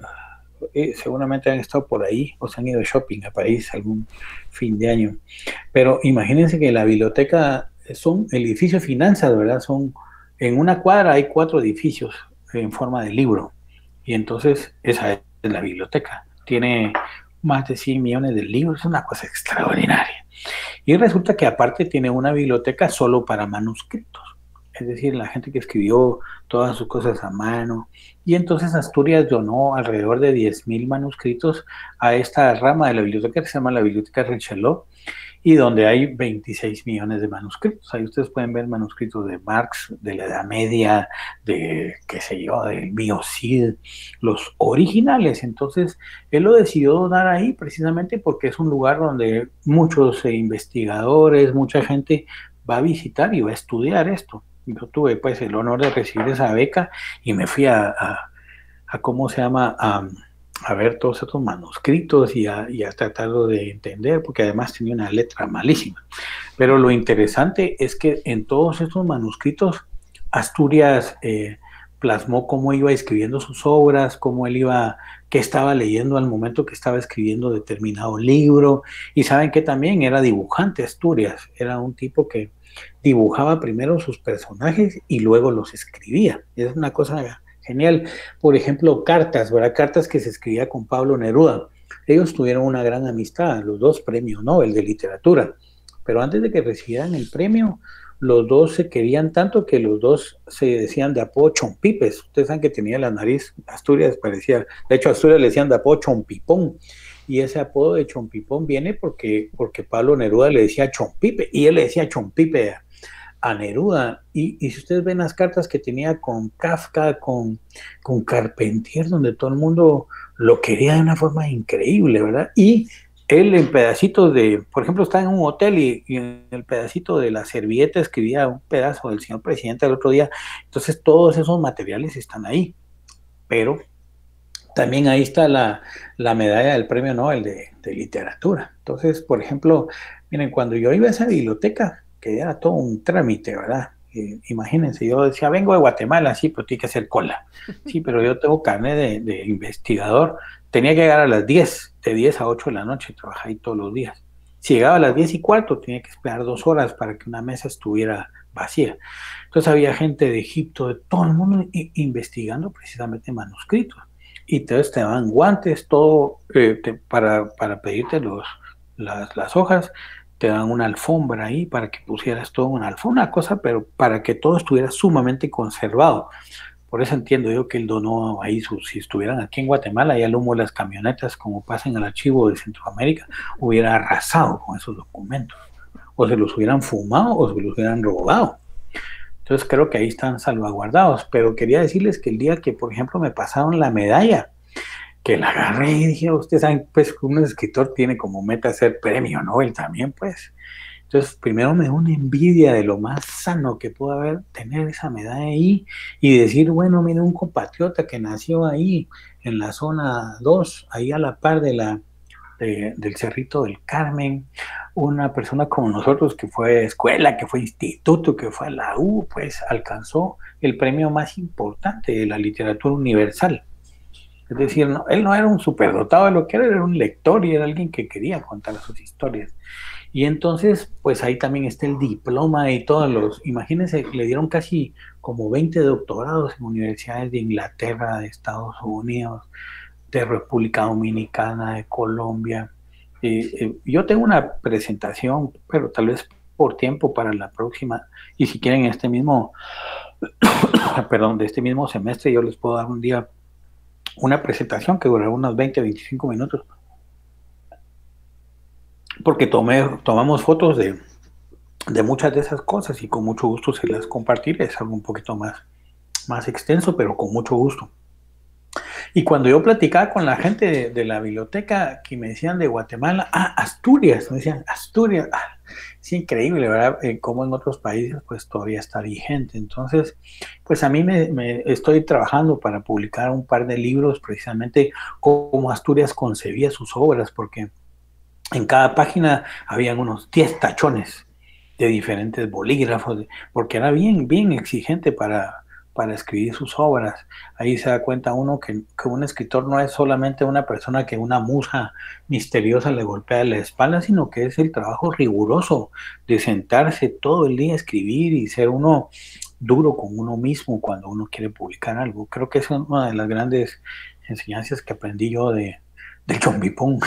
seguramente han estado por ahí o se han ido de shopping a París algún fin de año, pero imagínense que la biblioteca son el edificio de finanzas, ¿verdad? En una cuadra hay 4 edificios en forma de libro, y entonces esa es la biblioteca, tiene más de 100 millones de libros, es una cosa extraordinaria, y resulta que aparte tiene una biblioteca solo para manuscritos, es decir, la gente que escribió todas sus cosas a mano. Y entonces Asturias donó alrededor de 10,000 manuscritos a esta rama de la biblioteca que se llama la Biblioteca Richelieu. y donde hay 26 millones de manuscritos. Ahí ustedes pueden ver manuscritos de Marx, de la Edad Media, de, qué sé yo, del Mío Cid, los originales. Entonces, él lo decidió donar ahí precisamente porque es un lugar donde muchos investigadores, mucha gente va a visitar y va a estudiar esto. Yo tuve pues el honor de recibir esa beca y me fui a ¿cómo se llama? A ver todos estos manuscritos y a tratarlo de entender, porque además tenía una letra malísima. Pero lo interesante es que en todos estos manuscritos, Asturias plasmó cómo iba escribiendo sus obras, cómo él iba, qué estaba leyendo al momento que estaba escribiendo determinado libro, y saben que también era dibujante Asturias, era un tipo que dibujaba primero sus personajes y luego los escribía. Es una cosa genial. Por ejemplo, cartas, ¿verdad? Cartas que se escribía con Pablo Neruda. Ellos tuvieron una gran amistad, los dos premios Nobel de literatura. Pero antes de que recibieran el premio, los dos se querían tanto que los dos se decían de apodo Chompipes. Ustedes saben que tenía la nariz, Asturias parecía, de hecho a Asturias le decían de apodo Chompipón. Y ese apodo de Chompipón viene porque Pablo Neruda le decía Chompipe y él le decía Chompipe a Neruda, y si ustedes ven las cartas que tenía con Kafka, con Carpentier, donde todo el mundo lo quería de una forma increíble, ¿verdad? Y él en pedacitos de, por ejemplo, está en un hotel y en el pedacito de la servilleta escribía un pedazo del señor presidente el otro día, entonces todos esos materiales están ahí, pero también ahí está la medalla del premio Nobel de literatura. Entonces, por ejemplo, miren, cuando yo iba a esa biblioteca, que era todo un trámite, ¿verdad? Imagínense, yo decía, vengo de Guatemala, sí, pero tiene que hacer cola. Sí, pero yo tengo carnet de investigador. Tenía que llegar a las 10, de 10 a 8 de la noche, trabajaba ahí todos los días. Si llegaba a las 10:15, tenía que esperar 2 horas para que una mesa estuviera vacía. Entonces había gente de Egipto, de todo el mundo, investigando precisamente manuscritos. Y entonces te daban guantes, todo para pedirte las hojas, te dan una alfombra ahí para que pusieras todo en una alfombra, una cosa, pero para que todo estuviera sumamente conservado. Por eso entiendo yo que él donó ahí, si estuvieran aquí en Guatemala, ya el humo de las camionetas, como pasa en el archivo de Centroamérica, hubiera arrasado con esos documentos. O se los hubieran fumado o se los hubieran robado. Entonces creo que ahí están salvaguardados. Pero quería decirles que el día que, por ejemplo, me pasaron la medalla, que la agarré y dije, ustedes saben, pues un escritor tiene como meta ser premio Nobel también, pues. Entonces, primero me dio una envidia de lo más sano que pudo haber, tener esa medalla ahí y decir, bueno, mire, un compatriota que nació ahí en la zona 2, ahí a la par del Cerrito del Carmen, una persona como nosotros que fue escuela, que fue instituto, que fue a la U, pues alcanzó el premio más importante de la literatura universal. Es decir, no, él no era un superdotado de lo que era un lector y era alguien que quería contar sus historias. Y entonces, pues ahí también está el diploma y todos imagínense, le dieron casi como 20 doctorados en universidades de Inglaterra, de Estados Unidos, de República Dominicana, de Colombia. Yo tengo una presentación, pero tal vez por tiempo para la próxima, y si quieren este mismo, perdón, de este mismo semestre, yo les puedo dar un día una presentación que durará unos 20-25 minutos, porque tomamos fotos de muchas de esas cosas y con mucho gusto se las compartiré. Es algo un poquito más extenso, pero con mucho gusto. Y cuando yo platicaba con la gente de la biblioteca que me decían de Guatemala, Asturias, me decían Asturias, es increíble, ¿verdad? Como en otros países pues todavía está vigente. Entonces, pues a mí me estoy trabajando para publicar un par de libros precisamente cómo Asturias concebía sus obras, porque en cada página habían unos 10 tachones de diferentes bolígrafos, porque era bien exigente para escribir sus obras. Ahí se da cuenta uno que un escritor no es solamente una persona que una musa misteriosa le golpea la espalda, sino que es el trabajo riguroso de sentarse todo el día a escribir y ser uno duro con uno mismo cuando uno quiere publicar algo. Creo que es una de las grandes enseñanzas que aprendí yo del Chompipón.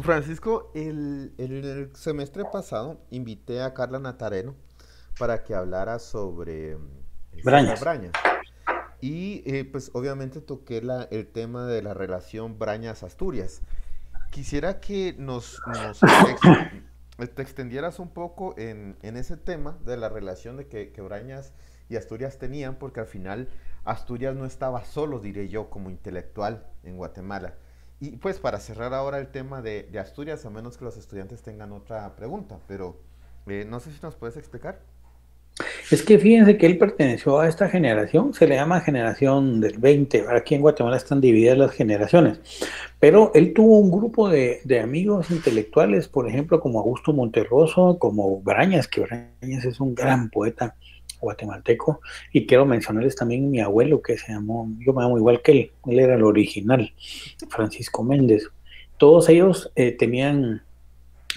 Francisco, el semestre pasado invité a Carla Natareno para que hablara sobre Brañas. Y pues obviamente toqué el tema de la relación Brañas-Asturias. quisiera que te extendieras un poco en ese tema de la relación de que Brañas y Asturias tenían, porque al final Asturias no estaba solo, diré yo, como intelectual en Guatemala. Y pues para cerrar ahora el tema de Asturias, a menos que los estudiantes tengan otra pregunta, pero no sé si nos puedes explicar. Es que fíjense que él perteneció a esta generación, se le llama generación del 20, aquí en Guatemala están divididas las generaciones, pero él tuvo un grupo de amigos intelectuales, por ejemplo, como Augusto Monterroso, como Brañas, que Brañas es un gran poeta guatemalteco, y quiero mencionarles también mi abuelo, que se llamó, yo me llamo igual que él era el original, Francisco Méndez. Todos ellos tenían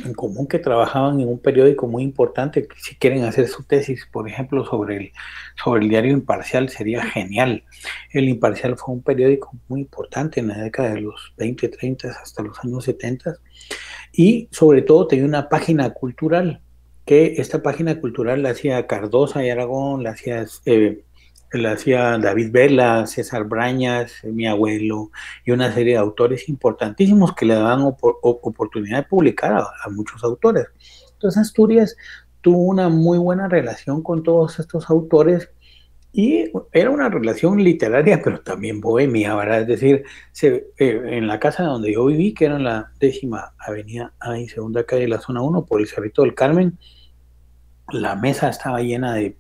en común que trabajaban en un periódico muy importante, que si quieren hacer su tesis, por ejemplo, sobre el diario Imparcial, sería genial. El Imparcial fue un periódico muy importante en la década de los 20, 30 hasta los años 70, y sobre todo tenía una página cultural, que esta página cultural la hacía Cardosa y Aragón, la hacía David Vela, César Brañas, mi abuelo, y una serie de autores importantísimos que le daban oportunidad de publicar a muchos autores. Entonces Asturias tuvo una muy buena relación con todos estos autores, y era una relación literaria, pero también bohemia, ¿verdad? Es decir, en la casa donde yo viví, que era en la 10ª Avenida A y Segunda Calle de la Zona 1, por el Cerrito del Carmen, la mesa estaba llena de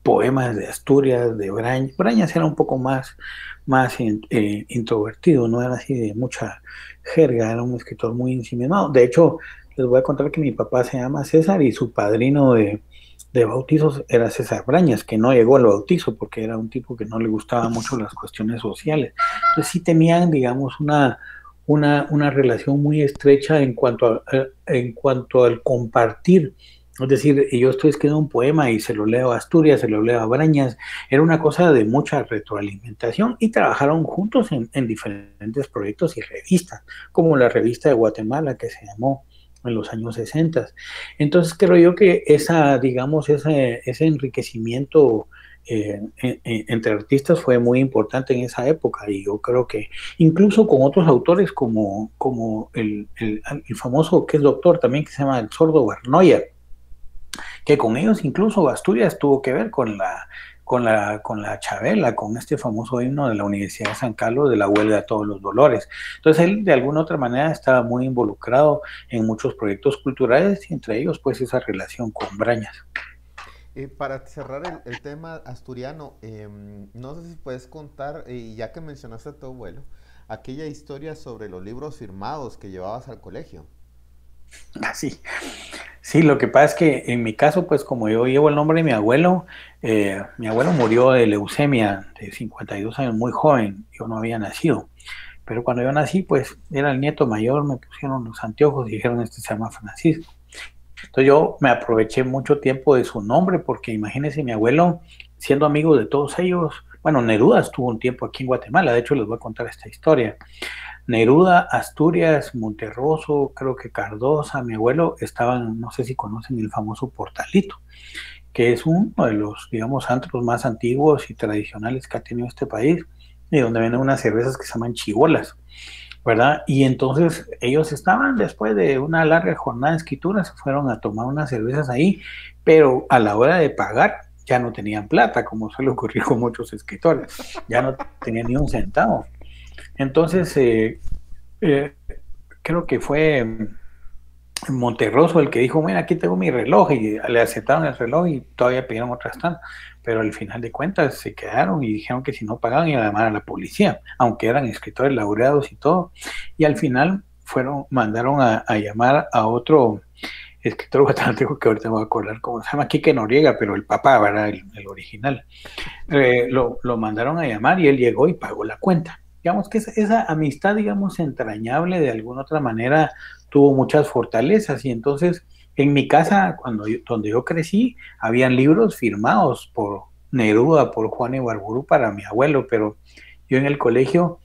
poemas de Asturias, de Brañas. Brañas era un poco más introvertido, no era así de mucha jerga, era un escritor muy ensimismado. De hecho, les voy a contar que mi papá se llama César y su padrino de bautizos era César Brañas, que no llegó al bautizo porque era un tipo que no le gustaban mucho las cuestiones sociales. Entonces sí tenían, digamos, una relación muy estrecha en cuanto al compartir. Es decir, yo estoy escribiendo un poema y se lo leo a Asturias, se lo leo a Brañas. Era una cosa de mucha retroalimentación, y trabajaron juntos en diferentes proyectos y revistas, como la revista de Guatemala, que se llamó en los años 60. Entonces creo yo que ese enriquecimiento entre artistas fue muy importante en esa época, y yo creo que incluso con otros autores como el famoso, que es doctor también, que se llama el Sordo Bernoya, que con ellos incluso Asturias tuvo que ver con la Chabela, con este famoso himno de la Universidad de San Carlos de la huelga de todos los dolores. Entonces él de alguna otra manera estaba muy involucrado en muchos proyectos culturales, y entre ellos pues esa relación con Brañas. Para cerrar el tema asturiano, no sé si puedes contar, ya que mencionaste a tu abuelo, aquella historia sobre los libros firmados que llevabas al colegio. Sí, lo que pasa es que en mi caso, pues como yo llevo el nombre de mi abuelo murió de leucemia de 52 años, muy joven, yo no había nacido, pero cuando yo nací, pues era el nieto mayor, me pusieron los anteojos y dijeron, este se llama Francisco. Entonces yo me aproveché mucho tiempo de su nombre, porque imagínense, mi abuelo, siendo amigo de todos ellos, bueno, Neruda estuvo un tiempo aquí en Guatemala, de hecho les voy a contar esta historia. Neruda, Asturias, Monterroso, creo que Cardosa, mi abuelo, estaban, no sé si conocen el famoso Portalito, que es uno de los, digamos, antros más antiguos y tradicionales que ha tenido este país, y donde venden unas cervezas que se llaman chibolas, ¿verdad? Y entonces ellos estaban, después de una larga jornada de escritura, se fueron a tomar unas cervezas ahí, pero a la hora de pagar ya no tenían plata, como suele ocurrir con muchos escritores, ya no tenían ni un centavo. Entonces, creo que fue Monterroso el que dijo, mira, aquí tengo mi reloj, y le aceptaron el reloj y todavía pidieron otras tantas, pero al final de cuentas se quedaron y dijeron que si no pagaban iban a llamar a la policía, aunque eran escritores laureados y todo, y al final mandaron a llamar a otro escritor guatemalteco, que ahorita me voy a acordar cómo se llama, Quique Noriega, pero el papá, ¿verdad? El original. Lo mandaron a llamar y él llegó y pagó la cuenta. Digamos que esa amistad, digamos, entrañable, de alguna otra manera tuvo muchas fortalezas, y entonces en mi casa, donde yo crecí, habían libros firmados por Neruda, por Juan Ibarburu para mi abuelo, pero yo en el colegio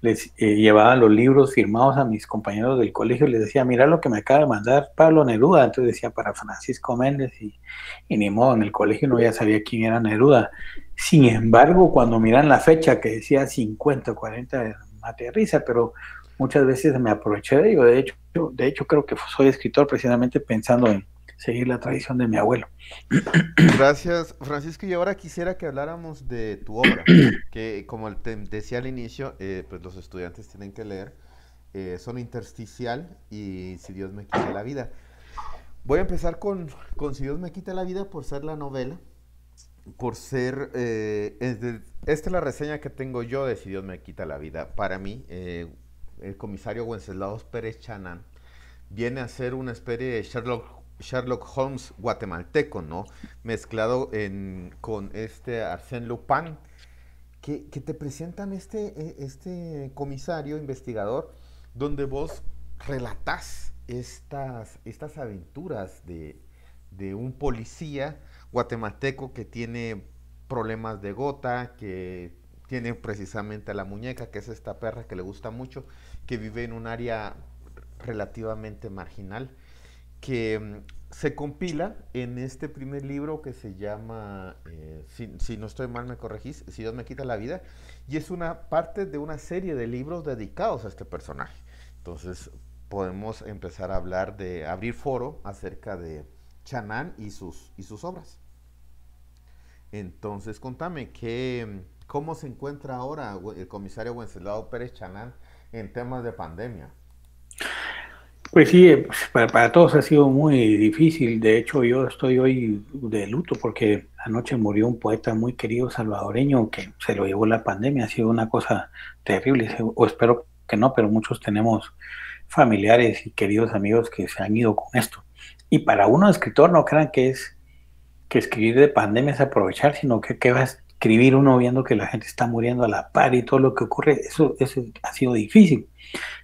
les llevaba los libros firmados a mis compañeros del colegio, les decía, mira lo que me acaba de mandar Pablo Neruda, entonces decía para Francisco Méndez, y ni modo, en el colegio no ya sabía quién era Neruda. Sin embargo, cuando miran la fecha que decía 50 o 40, mate de risa, pero muchas veces me aproveché de ello. De hecho creo que soy escritor precisamente pensando en seguir la tradición de mi abuelo. Gracias, Francisco. Y ahora quisiera que habláramos de tu obra, que como te decía al inicio, pues los estudiantes tienen que leer. Son intersticial y Si Dios me quita la vida. Voy a empezar con Si Dios me quita la vida por ser la novela, por ser... esta es la reseña que tengo yo de Si Dios me quita la vida. Para mí, el comisario Wenceslaus Pérez Chanán viene a ser una especie de Sherlock Holmes guatemalteco, ¿no? Mezclado con este Arsène Lupin, que te presentan este comisario investigador, donde vos relatás estas aventuras de un policía guatemalteco que tiene problemas de gota, que tiene precisamente a la muñeca, que es esta perra que le gusta mucho, que vive en un área relativamente marginal, que se compila en este primer libro que se llama, si no estoy mal me corregís, Si Dios me quita la vida, y es una parte de una serie de libros dedicados a este personaje. Entonces podemos empezar a hablar de abrir foro acerca de Chanán y sus obras. Entonces contame, ¿cómo se encuentra ahora el comisario Wenceslao Pérez Chanán en temas de pandemia? Pues sí, para todos ha sido muy difícil. De hecho, yo estoy hoy de luto porque anoche murió un poeta muy querido salvadoreño que se lo llevó la pandemia. Ha sido una cosa terrible, o espero que no, pero muchos tenemos familiares y queridos amigos que se han ido con esto. Y para uno escritor, no crean que escribir de pandemia es aprovechar, sino que va a escribir uno viendo que la gente está muriendo a la par y todo lo que ocurre. Eso ha sido difícil.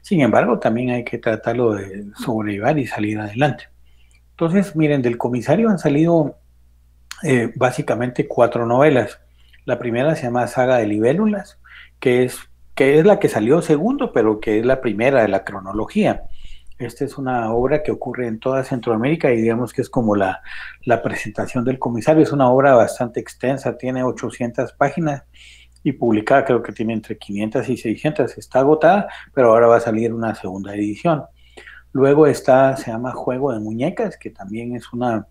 Sin embargo, también hay que tratarlo de sobrellevar y salir adelante. Entonces, miren, del comisario han salido básicamente 4 novelas. La primera se llama Saga de Libélulas, que es la que salió segundo, pero que es la primera de la cronología. Esta es una obra que ocurre en toda Centroamérica y digamos que es como la presentación del comisario. Es una obra bastante extensa, tiene 800 páginas y publicada, creo que tiene entre 500 y 600. Está agotada, pero ahora va a salir una segunda edición. Luego se llama Juego de Muñecas, que también es una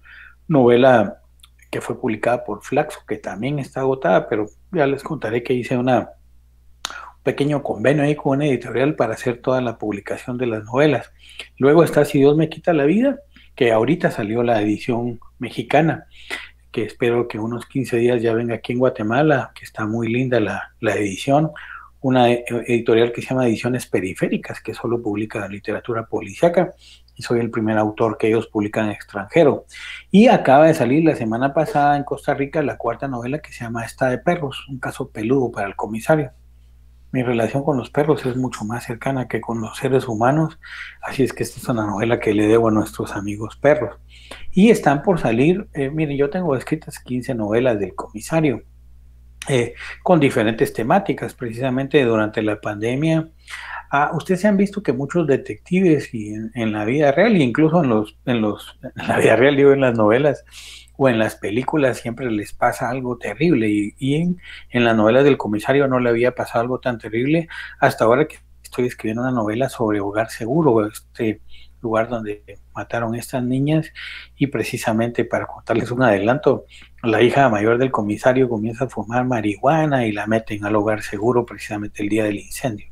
novela que fue publicada por Flaxo, que también está agotada, pero ya les contaré que hice un pequeño convenio ahí con una editorial para hacer toda la publicación de las novelas. Luego está Si Dios me quita la vida, que ahorita salió la edición mexicana, que espero que unos 15 días ya venga aquí en Guatemala, que está muy linda la edición, una editorial que se llama Ediciones Periféricas, que solo publica literatura policíaca, y soy el primer autor que ellos publican en extranjero. Y acaba de salir la semana pasada en Costa Rica la 4ª novela que se llama Esta de Perros, un caso peludo para el comisario. Mi relación con los perros es mucho más cercana que con los seres humanos, así es que esta es una novela que le debo a nuestros amigos perros. Y están por salir, miren, yo tengo escritas 15 novelas del comisario, con diferentes temáticas. Precisamente durante la pandemia, ustedes se han visto que muchos detectives y en la vida real, e incluso en la vida real, digo, en las novelas o en las películas, siempre les pasa algo terrible, y en las novelas del comisario no le había pasado algo tan terrible hasta ahora que estoy escribiendo una novela sobre Hogar Seguro, este lugar donde mataron a estas niñas, y precisamente para contarles un adelanto, la hija mayor del comisario comienza a fumar marihuana y la meten al Hogar Seguro precisamente el día del incendio.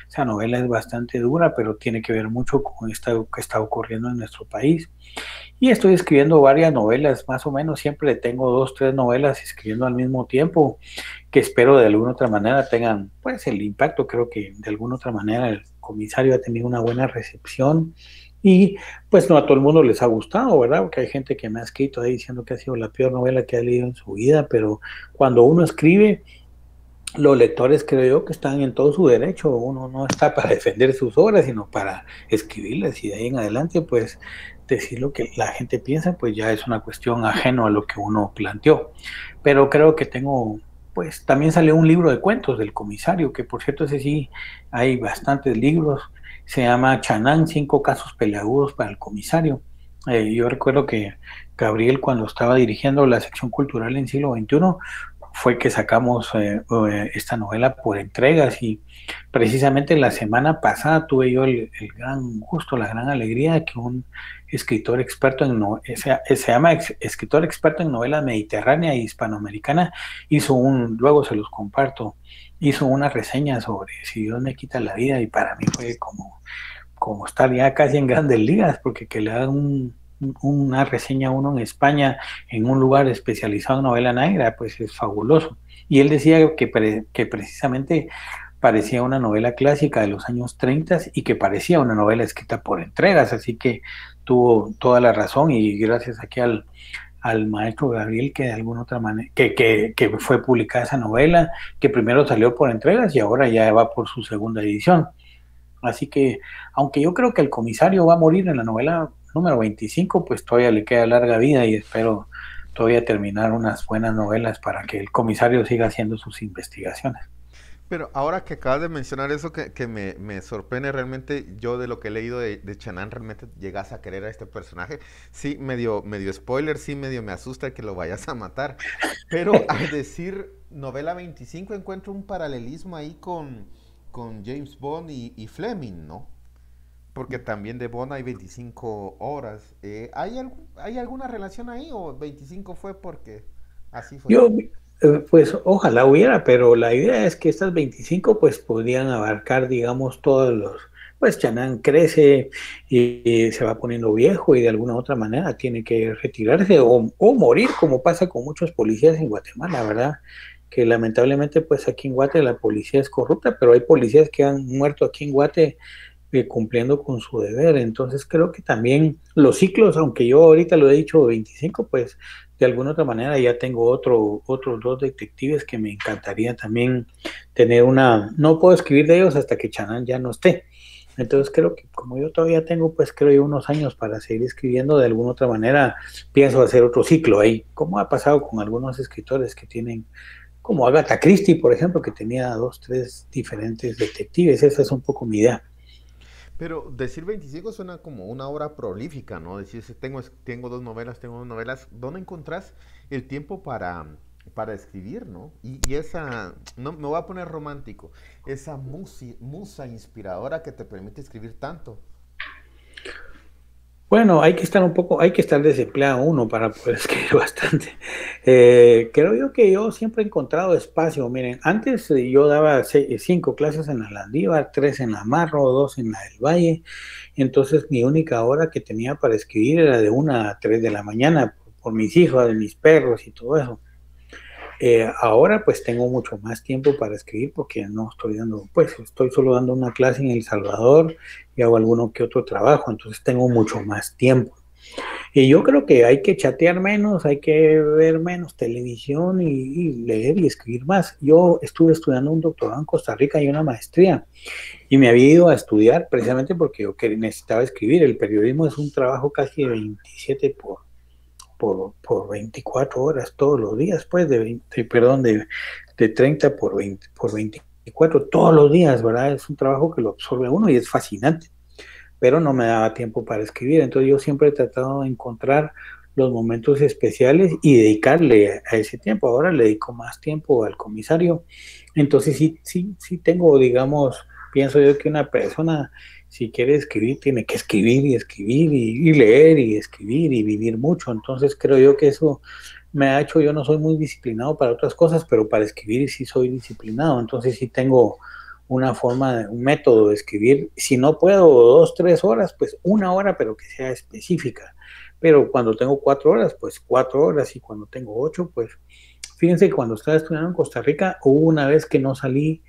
Esa novela es bastante dura, pero tiene que ver mucho con esto que está ocurriendo en nuestro país. Y estoy escribiendo varias novelas, más o menos siempre tengo 2, 3 novelas escribiendo al mismo tiempo, que espero de alguna otra manera tengan pues el impacto. Creo que de alguna otra manera el comisario ha tenido una buena recepción y pues no a todo el mundo les ha gustado, ¿verdad? Porque hay gente que me ha escrito ahí diciendo que ha sido la peor novela que ha leído en su vida, pero cuando uno escribe, los lectores creo yo que están en todo su derecho. Uno no está para defender sus obras, sino para escribirlas, y de ahí en adelante pues decir lo que la gente piensa pues ya es una cuestión ajeno a lo que uno planteó. Pero creo que pues también salió un libro de cuentos del comisario, que por cierto ese sí, hay bastantes libros, se llama Chanán, 5 casos peliagudos para el comisario. Yo recuerdo que Gabriel, cuando estaba dirigiendo la sección cultural en Siglo XXI, fue que sacamos esta novela por entregas, y precisamente la semana pasada tuve yo el gran gusto, la gran alegría de que un escritor experto se llama escritor experto en novela mediterránea e hispanoamericana, luego se los comparto, hizo una reseña sobre Si Dios me quita la vida, y para mí fue como estar ya casi en grandes ligas, porque que le hagan una reseña a uno en España, en un lugar especializado en novela negra, pues es fabuloso. Y él decía que precisamente parecía una novela clásica de los años 30 y que parecía una novela escrita por entregas, así que tuvo toda la razón, y gracias aquí al maestro Gabriel, que de alguna otra manera, que fue publicada esa novela, que primero salió por entregas y ahora ya va por su segunda edición. Así que, aunque yo creo que el comisario va a morir en la novela número 25, pues todavía le queda larga vida, y espero todavía terminar unas buenas novelas para que el comisario siga haciendo sus investigaciones. Pero ahora que acabas de mencionar eso que me sorprende realmente, yo de lo que he leído de Chanán, realmente llegas a querer a este personaje. Sí, medio spoiler, sí, medio me asusta que lo vayas a matar. Pero al decir novela 25 encuentro un paralelismo ahí con James Bond y Fleming, ¿no? Porque también de Bond hay 25 horas. ¿Hay alguna relación ahí o 25 fue porque así fue? Pues ojalá hubiera, pero la idea es que estas 25 pues podrían abarcar, digamos, todos los... Pues Chanán crece y se va poniendo viejo y de alguna otra manera tiene que retirarse o morir, como pasa con muchos policías en Guatemala, ¿verdad? Que lamentablemente pues aquí en Guate la policía es corrupta, pero hay policías que han muerto aquí en Guate cumpliendo con su deber. Entonces creo que también los ciclos, aunque yo ahorita lo he dicho 25, pues de alguna otra manera ya tengo otros dos detectives que me encantaría también tener no puedo escribir de ellos hasta que Chanán ya no esté. Entonces creo que como yo todavía tengo, pues creo yo unos años para seguir escribiendo, de alguna otra manera pienso hacer otro ciclo ahí, como ha pasado con algunos escritores que tienen, como Agatha Christie, por ejemplo, que tenía 2, 3 diferentes detectives. Esa es un poco mi idea. Pero decir 25 suena como una obra prolífica, ¿no? Decir, tengo dos novelas, ¿dónde encontrás el tiempo para escribir, ¿no? Y esa, no, me voy a poner romántico, esa musa inspiradora que te permite escribir tanto. Bueno, hay que estar desempleado uno para poder escribir bastante. Creo yo que yo siempre he encontrado espacio. Miren, antes yo daba 5 clases en la Landívar, 3 en la Marro, 2 en la del Valle. Entonces mi única hora que tenía para escribir era de 1 a 3 de la mañana, por mis hijos, de mis perros y todo eso. Ahora pues tengo mucho más tiempo para escribir porque no estoy solo dando una clase en El Salvador y hago alguno que otro trabajo, entonces tengo mucho más tiempo. Y yo creo que hay que chatear menos, hay que ver menos televisión y leer y escribir más. Yo estuve estudiando un doctorado en Costa Rica y una maestría, y me había ido a estudiar precisamente porque yo necesitaba escribir. El periodismo es un trabajo casi de 27 por 24 horas todos los días, pues de 30 por 24 todos los días, ¿verdad? Es un trabajo que lo absorbe uno y es fascinante, pero no me daba tiempo para escribir. Entonces yo siempre he tratado de encontrar los momentos especiales y dedicarle a ese tiempo. Ahora le dedico más tiempo al comisario. Entonces sí tengo, digamos, pienso yo que una persona, si quiere escribir, tiene que escribir y leer y escribir y vivir mucho. Entonces creo yo que eso me ha hecho, yo no soy muy disciplinado para otras cosas, pero para escribir sí soy disciplinado. Entonces sí tengo una forma, un método de escribir. Si no puedo 2, 3 horas, pues 1 hora, pero que sea específica. Pero cuando tengo 4 horas, pues 4 horas, y cuando tengo 8, pues fíjense que cuando estaba estudiando en Costa Rica, hubo una vez que no salí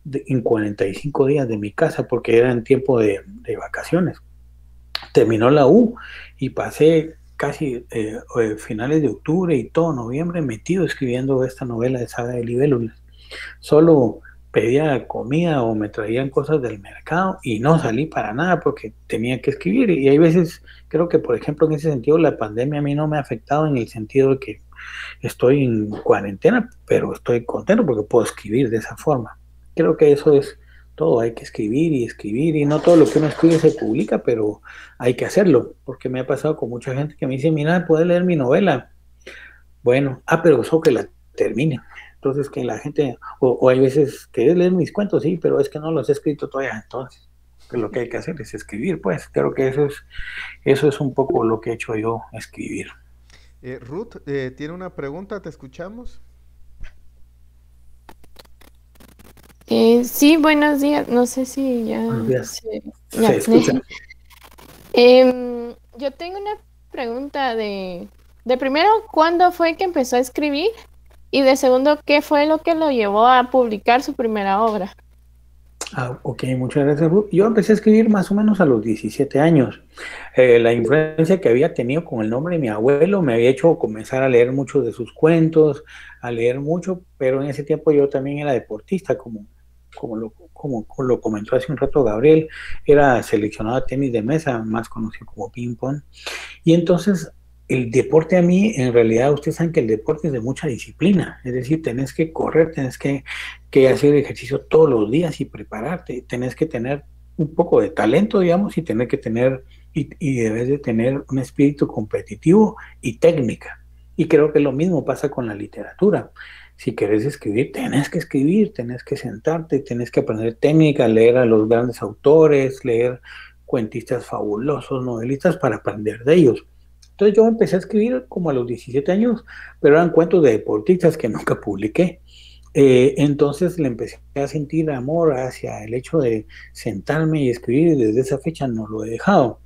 en 45 días de mi casa porque era en tiempo de vacaciones. Terminó la U y pasé casi finales de octubre y todo noviembre metido escribiendo esta novela de Saga de Libélulas. Solo pedía comida o me traían cosas del mercado y no salí para nada porque tenía que escribir. Y hay veces, creo que por ejemplo en ese sentido la pandemia a mí no me ha afectado, en el sentido de que estoy en cuarentena, pero estoy contento porque puedo escribir de esa forma. Creo que eso es todo, hay que escribir y no todo lo que uno escribe se publica, pero hay que hacerlo, porque me ha pasado con mucha gente que me dice, mira, ¿puedes leer mi novela? Bueno, pero eso que la termine. Entonces que la gente, o hay veces que leer mis cuentos, sí, pero es que no los he escrito todavía, entonces que lo que hay que hacer es escribir, pues creo que eso es un poco lo que he hecho yo, escribir. Ruth, tiene una pregunta, ¿te escuchamos? Sí, buenos días. No sé si ya Buenos días. ya. Se escucha. Yo tengo una pregunta de primero, ¿cuándo fue que empezó a escribir? Y de segundo, ¿qué fue lo que lo llevó a publicar su primera obra? Ok, muchas gracias, Ruth. Yo empecé a escribir más o menos a los 17 años. La influencia que había tenido con el nombre de mi abuelo me había hecho comenzar a leer muchos de sus cuentos, a leer mucho, pero en ese tiempo yo también era deportista, como lo comentó hace un rato Gabriel, era seleccionado a tenis de mesa, más conocido como ping pong, y entonces el deporte a mí, en realidad, ustedes saben que el deporte es de mucha disciplina, es decir, tenés que correr, tenés que hacer ejercicio todos los días y prepararte, tenés que tener un poco de talento, digamos, y tener que tener, y debes de tener un espíritu competitivo y técnica. Y creo que lo mismo pasa con la literatura. Si querés escribir, tenés que sentarte, tenés que aprender técnica, leer a los grandes autores, leer cuentistas fabulosos, novelistas, para aprender de ellos. Entonces yo empecé a escribir como a los 17 años, pero eran cuentos de deportistas que nunca publiqué. Entonces le empecé a sentir amor hacia el hecho de sentarme y escribir, y desde esa fecha no lo he dejado.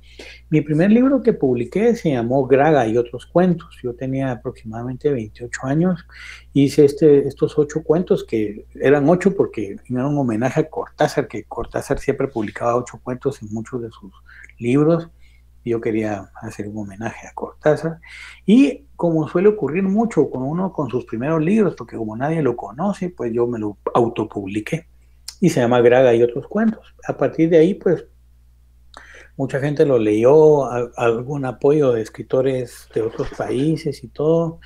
Mi primer libro que publiqué se llamó Graga y otros cuentos. Yo tenía aproximadamente 28 años, hice estos 8 cuentos, que eran 8 porque era un homenaje a Cortázar, que Cortázar siempre publicaba 8 cuentos en muchos de sus libros. Yo quería hacer un homenaje a Cortázar, y como suele ocurrir mucho con uno con sus primeros libros, porque como nadie lo conoce, pues yo me lo autopubliqué, y se llama Graga y otros cuentos. A partir de ahí, pues mucha gente lo leyó, algún apoyo de escritores de otros países y todo,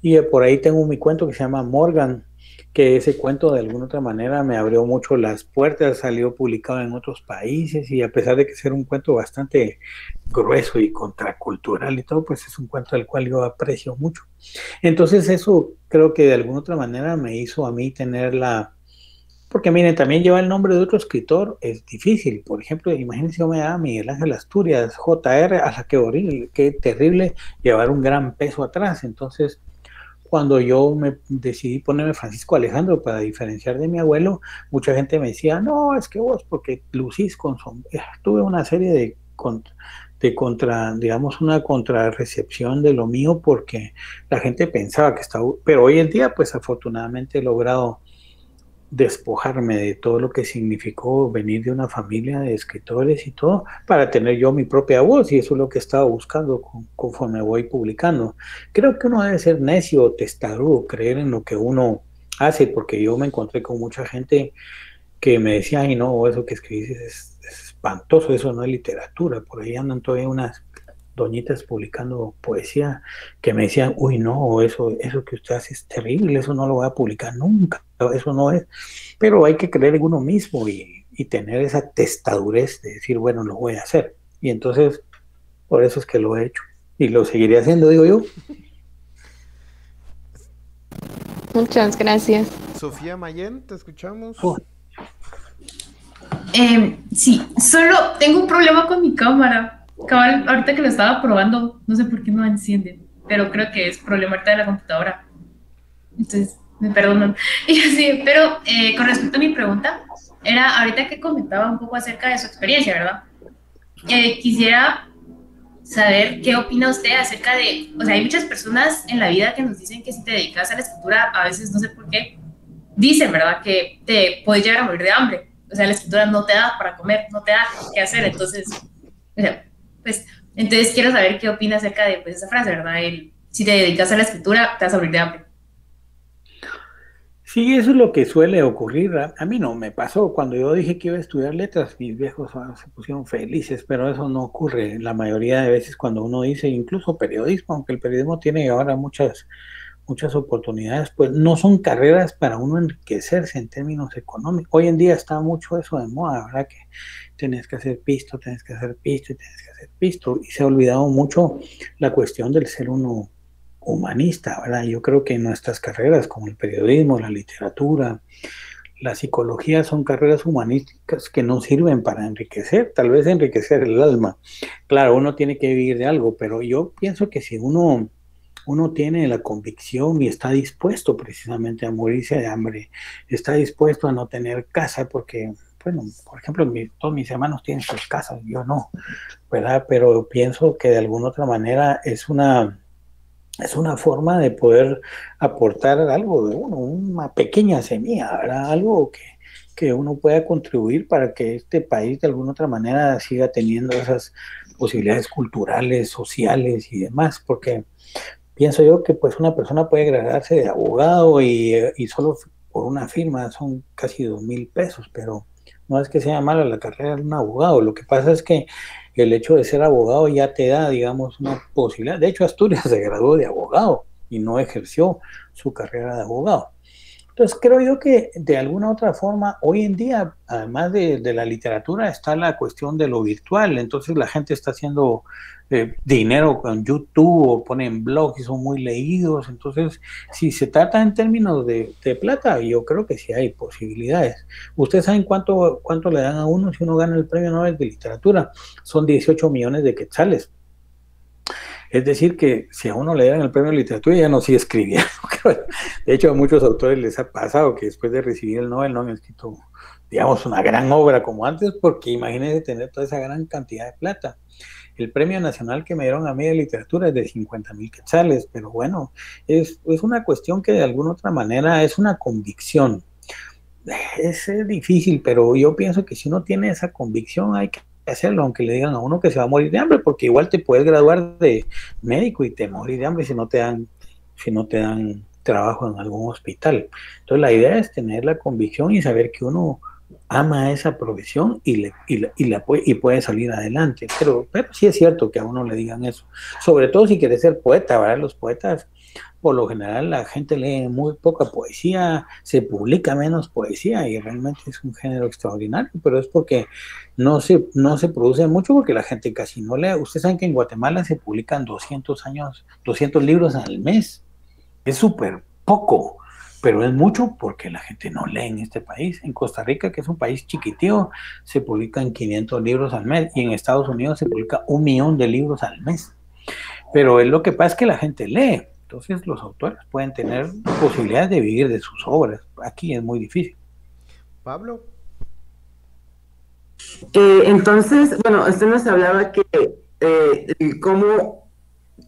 y por ahí tengo mi cuento que se llama Morgan, que ese cuento de alguna otra manera me abrió mucho las puertas, salió publicado en otros países, y a pesar de que ser un cuento bastante grueso y contracultural y todo, pues es un cuento del cual yo aprecio mucho. Entonces eso creo que de alguna otra manera me hizo a mí tener porque miren, también lleva el nombre de otro escritor, es difícil. Por ejemplo, imagínense, yo me llamo Miguel Ángel Asturias, JR, a la que horrible, qué terrible llevar un gran peso atrás. Entonces, cuando yo me decidí ponerme Francisco Alejandro para diferenciar de mi abuelo, mucha gente me decía, no, es que vos, porque lucís con tuve una serie de digamos, una contrarrecepción de lo mío, porque la gente pensaba que estaba, pero hoy en día, pues afortunadamente he logrado despojarme de todo lo que significó venir de una familia de escritores y todo, para tener yo mi propia voz, y eso es lo que he estado buscando conforme voy publicando. Creo que uno debe ser necio o testarudo, creer en lo que uno hace, porque yo me encontré con mucha gente que me decía, ay no, eso que escribís es espantoso, eso no es literatura. Por ahí andan todavía unas doñitas publicando poesía que me decían, uy no, eso que usted hace es terrible, eso no lo voy a publicar nunca, eso no es. Pero hay que creer en uno mismo y tener esa testadurez de decir, bueno, lo voy a hacer. Y entonces, por eso es que lo he hecho. Y lo seguiré haciendo, digo yo. Muchas gracias. Sofía Mayen, ¿te escuchamos? Sí, solo tengo un problema con mi cámara. Cabal, ahorita que lo estaba probando, no sé por qué no enciende, pero creo que es problema ahorita de la computadora. Entonces, me perdonan. Y así, pero con respecto a mi pregunta, era ahorita que comentaba un poco acerca de su experiencia, ¿verdad? Quisiera saber qué opina usted acerca de, o sea, hay muchas personas en la vida que nos dicen que si te dedicas a la escritura, a veces no sé por qué, dicen, ¿verdad? Que te puedes llegar a morir de hambre. O sea, la escritura no te da para comer, no te da qué hacer. Entonces, pues, entonces quiero saber qué opina acerca de pues, esa frase, ¿verdad? Si te dedicas a la escritura, te vas a morir de hambre. Sí, eso es lo que suele ocurrir. A mí no me pasó. Cuando yo dije que iba a estudiar letras, mis viejos se pusieron felices, pero eso no ocurre la mayoría de veces cuando uno dice, incluso periodismo, aunque el periodismo tiene ahora muchas oportunidades, pues no son carreras para uno enriquecerse en términos económicos. Hoy en día está mucho eso de moda, ¿verdad? Que tenés que hacer pisto, tenés que hacer pisto y tenés que hacer pisto. Y se ha olvidado mucho la cuestión del ser uno humanista, ¿verdad? Yo creo que nuestras carreras como el periodismo, la literatura, la psicología son carreras humanísticas que no sirven para enriquecer, tal vez enriquecer el alma. Claro, uno tiene que vivir de algo, pero yo pienso que si uno tiene la convicción y está dispuesto precisamente a morirse de hambre, está dispuesto a no tener casa, porque, bueno, por ejemplo, todos mis hermanos tienen sus casas, yo no, ¿verdad? Pero pienso que de alguna otra manera es una forma de poder aportar algo de uno, una pequeña semilla, ¿verdad? Algo que uno pueda contribuir para que este país de alguna otra manera siga teniendo esas posibilidades culturales, sociales y demás, porque pienso yo que pues una persona puede graduarse de abogado y solo por una firma son casi 2,000 pesos, pero no es que sea mala la carrera de un abogado, lo que pasa es que el hecho de ser abogado ya te da, digamos, una posibilidad. De hecho, Asturias se graduó de abogado y no ejerció su carrera de abogado. Entonces, creo yo que de alguna otra forma, hoy en día, además de la literatura, está la cuestión de lo virtual. Entonces, la gente está haciendo dinero con YouTube o ponen blogs y son muy leídos. Entonces, si se trata en términos de plata, yo creo que sí hay posibilidades. ¿Ustedes saben cuánto le dan a uno si uno gana el premio Nobel de Literatura? Son 18 millones de quetzales. Es decir, que si a uno le dan el premio de literatura ya no sigue escribiendo. De hecho, a muchos autores les ha pasado que después de recibir el Nobel no han escrito, digamos, una gran obra como antes, porque imagínense tener toda esa gran cantidad de plata. El premio nacional que me dieron a mí de literatura es de 50,000 quetzales, pero bueno, es una cuestión que de alguna otra manera es una convicción. Es difícil, pero yo pienso que si uno tiene esa convicción hay que hacerlo, aunque le digan a uno que se va a morir de hambre, porque igual te puedes graduar de médico y te morir de hambre si no te dan trabajo en algún hospital. Entonces la idea es tener la convicción y saber que uno ama esa profesión y puede salir adelante. Pero sí es cierto que a uno le digan eso, sobre todo si quieres ser poeta, ¿verdad? Los poetas, por lo general, la gente lee muy poca poesía, se publica menos poesía y realmente es un género extraordinario, pero es porque no se produce mucho porque la gente casi no lee. Ustedes saben que en Guatemala se publican 200 libros al mes. Es súper poco, pero es mucho porque la gente no lee en este país. En Costa Rica, que es un país chiquitito, se publican 500 libros al mes y en Estados Unidos se publica 1,000,000 de libros al mes. Pero lo que pasa es que la gente lee. Entonces los autores pueden tener posibilidades de vivir de sus obras. Aquí es muy difícil. Pablo. Entonces, bueno, usted nos hablaba que cómo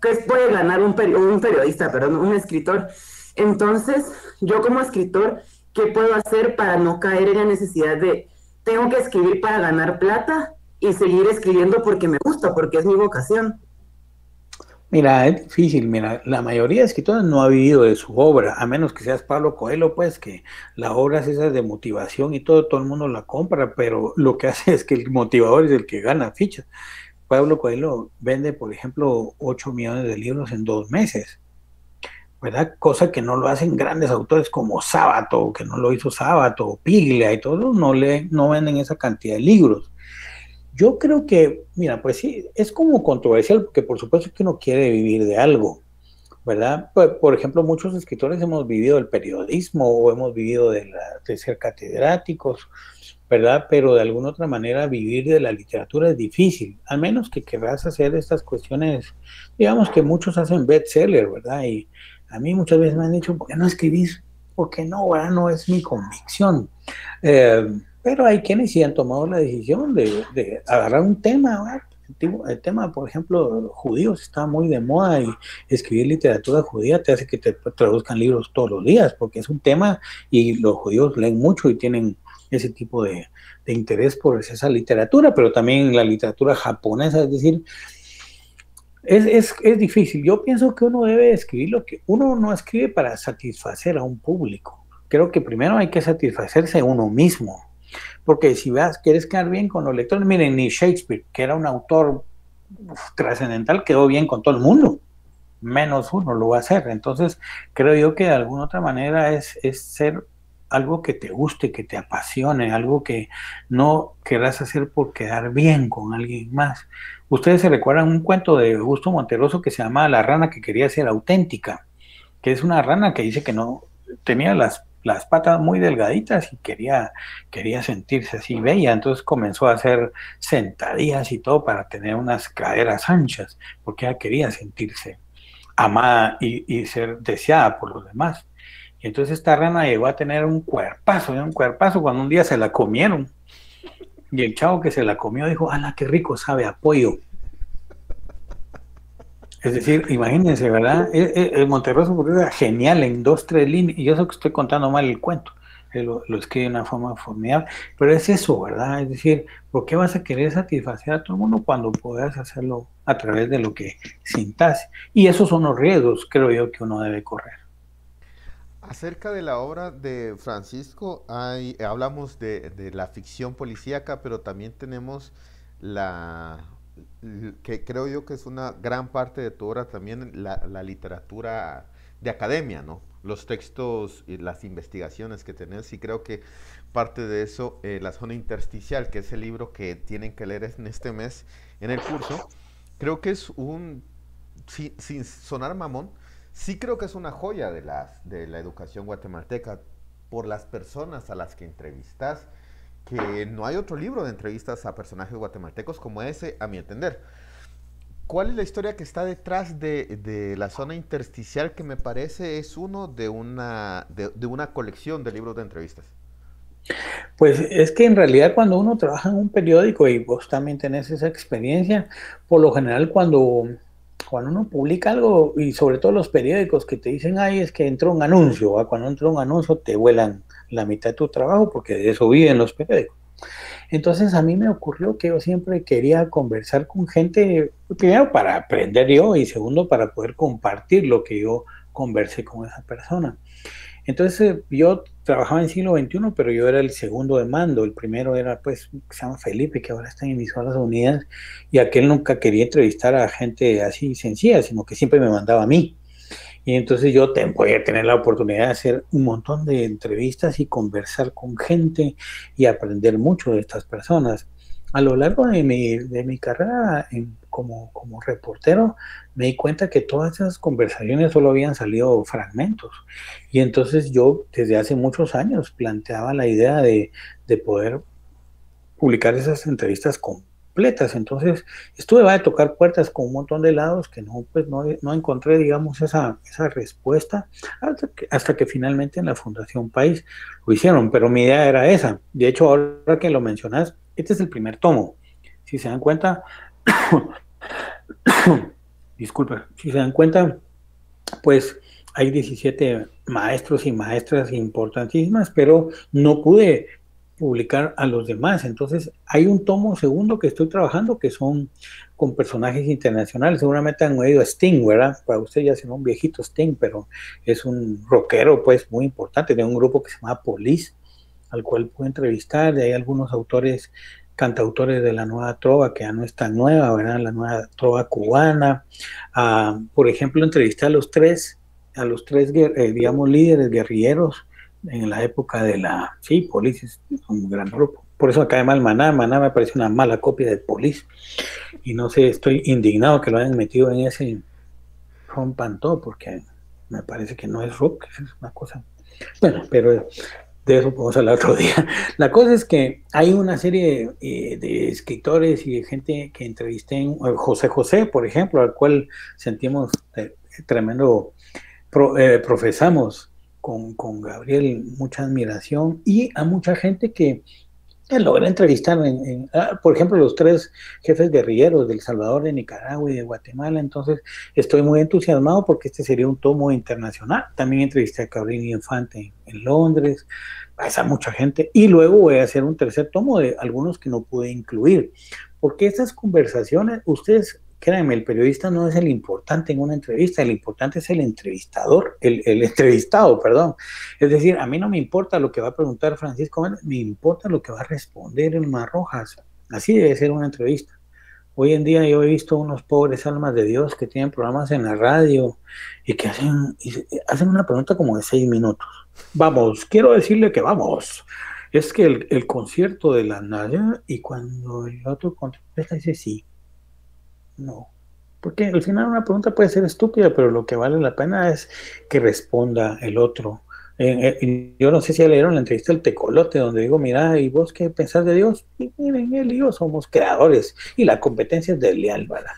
que puede ganar un periodista, perdón, un escritor. Entonces, yo como escritor, ¿qué puedo hacer para no caer en la necesidad de tengo que escribir para ganar plata y seguir escribiendo porque me gusta, porque es mi vocación? Mira, es difícil. Mira, la mayoría de escritores no ha vivido de su obra, a menos que seas Pablo Coelho, pues que la obra es esa de motivación y todo el mundo la compra, pero lo que hace es que el motivador es el que gana fichas. Pablo Coelho vende, por ejemplo, 8 millones de libros en 2 meses, ¿verdad? Cosa que no lo hacen grandes autores como Sábato, que no lo hizo Sábato, Piglia y todos no venden esa cantidad de libros. Yo creo que, mira, pues sí, es como controversial, porque por supuesto que uno quiere vivir de algo, ¿verdad? Por ejemplo, muchos escritores hemos vivido del periodismo o hemos vivido de ser catedráticos, ¿verdad? Pero de alguna otra manera vivir de la literatura es difícil, a menos que querrás hacer estas cuestiones, digamos que muchos hacen bestseller, ¿verdad? Y a mí muchas veces me han dicho, ¿por qué no escribís? Porque no, ¿verdad? No es mi convicción. Pero hay quienes sí han tomado la decisión de agarrar un tema, ¿verdad? El tema, por ejemplo, judíos está muy de moda y escribir literatura judía te hace que te traduzcan libros todos los días, porque es un tema y los judíos leen mucho y tienen ese tipo de interés por esa literatura, pero también la literatura japonesa, es decir, es difícil. Yo pienso que uno debe escribir lo que uno no escribe para satisfacer a un público. Creo que primero hay que satisfacerse a uno mismo, porque si quieres quedar bien con los lectores, miren, ni Shakespeare, que era un autor trascendental, quedó bien con todo el mundo, menos uno lo va a hacer. Entonces creo yo que de alguna otra manera es ser algo que te guste, que te apasione, algo que no querrás hacer por quedar bien con alguien más. Ustedes se recuerdan un cuento de Augusto Monterroso que se llama La rana que quería ser auténtica, que es una rana que dice que no tenía las patas muy delgaditas y quería sentirse así bella, entonces comenzó a hacer sentadillas y todo para tener unas caderas anchas, porque ella quería sentirse amada y ser deseada por los demás. Y entonces esta rana llegó a tener un cuerpazo cuando un día se la comieron. Y el chavo que se la comió dijo, ¡ala, qué rico sabe a pollo! Es decir, imagínense, ¿verdad? El Monterroso era genial en 2, 3 líneas, y yo sé que estoy contando mal el cuento, lo escribe de una forma formidable, pero es eso, ¿verdad? Es decir, ¿por qué vas a querer satisfacer a todo el mundo cuando puedas hacerlo a través de lo que sintas? Y esos son los riesgos, creo yo, que uno debe correr. Acerca de la obra de Francisco, hablamos de la ficción policíaca, pero también tenemos que creo yo que es una gran parte de tu obra también, la literatura de academia, ¿no? Los textos y las investigaciones que tenés, y creo que parte de eso, La zona intersticial, que es el libro que tienen que leer en este mes en el curso, creo que es sin sonar mamón, sí creo que es una joya de la educación guatemalteca por las personas a las que entrevistas, que no hay otro libro de entrevistas a personajes guatemaltecos como ese, a mi entender. ¿Cuál es la historia que está detrás de La zona intersticial, que me parece es uno de una colección de libros de entrevistas? Pues es que en realidad cuando uno trabaja en un periódico, y vos también tenés esa experiencia, por lo general cuando uno publica algo, y sobre todo los periódicos que te dicen, ay, es que entró un anuncio, ¿va? Cuando entra un anuncio te vuelan la mitad de tu trabajo, porque de eso viven los periódicos. Entonces a mí me ocurrió que yo siempre quería conversar con gente, primero para aprender yo, y segundo para poder compartir lo que yo conversé con esa persona. Entonces yo trabajaba en siglo XXI, pero yo era el segundo de mando. El primero era, pues, se llama Felipe, que ahora está en Emisoras Unidas, y aquel nunca quería entrevistar a gente así sencilla, sino que siempre me mandaba a mí. Y entonces yo voy a tener la oportunidad de hacer un montón de entrevistas y conversar con gente y aprender mucho de estas personas. A lo largo de mi carrera como reportero, me di cuenta que todas esas conversaciones solo habían salido fragmentos. Y entonces yo desde hace muchos años planteaba la idea de poder publicar esas entrevistas completas. Entonces estuve a tocar puertas con un montón de lados que no encontré, digamos, esa respuesta hasta que finalmente en la Fundación País lo hicieron, pero mi idea era esa. De hecho, ahora que lo mencionas, este es el primer tomo. Si se dan cuenta, disculpe, si se dan cuenta, pues hay 17 maestros y maestras importantísimas, pero no pude publicar a los demás. Entonces hay un tomo segundo que estoy trabajando que son con personajes internacionales. Seguramente han oído a Sting, ¿verdad? Para usted ya será un viejito Sting, pero es un rockero pues muy importante de un grupo que se llama Police, al cual puedo entrevistar. De ahí algunos autores, cantautores de la nueva trova, que ya no es tan nueva, ¿verdad? La nueva trova cubana. Por ejemplo, entrevisté a los tres digamos, líderes guerrilleros en la época de Police es un gran grupo. Por eso acá además Maná me parece una mala copia de Police. Y no sé, estoy indignado que lo hayan metido en ese rompantó, porque me parece que no es rock, es una cosa. Bueno, pero de eso podemos hablar otro día. La cosa es que hay una serie de escritores y de gente que entrevisté, José José, por ejemplo, al cual sentimos tremendo, profesamos con Gabriel mucha admiración, y a mucha gente que logré entrevistar, por ejemplo, los 3 jefes guerrilleros de El Salvador, de Nicaragua y de Guatemala. Entonces estoy muy entusiasmado porque este sería un tomo internacional. También entrevisté a Carolina Infante en Londres, a mucha gente, y luego voy a hacer un tercer tomo de algunos que no pude incluir, porque estas conversaciones, ustedes créanme, el periodista no es el importante en una entrevista, el importante es el entrevistador, el entrevistado, perdón. Es decir, a mí no me importa lo que va a preguntar Francisco, me importa lo que va a responder Elmar Rojas. Así debe ser una entrevista. Hoy en día yo he visto unos pobres almas de Dios que tienen programas en la radio y que hacen una pregunta como de 6 minutos. Vamos, quiero decirle que vamos. Es que el concierto de la Naya, y cuando el otro contesta dice sí, no. Porque al final una pregunta puede ser estúpida, pero lo que vale la pena es que responda el otro. Yo no sé si ya leyeron la entrevista del Tecolote, donde digo, mira, ¿y vos qué pensás de Dios? Y miren, él y yo somos creadores, y la competencia es desleal, ¿verdad?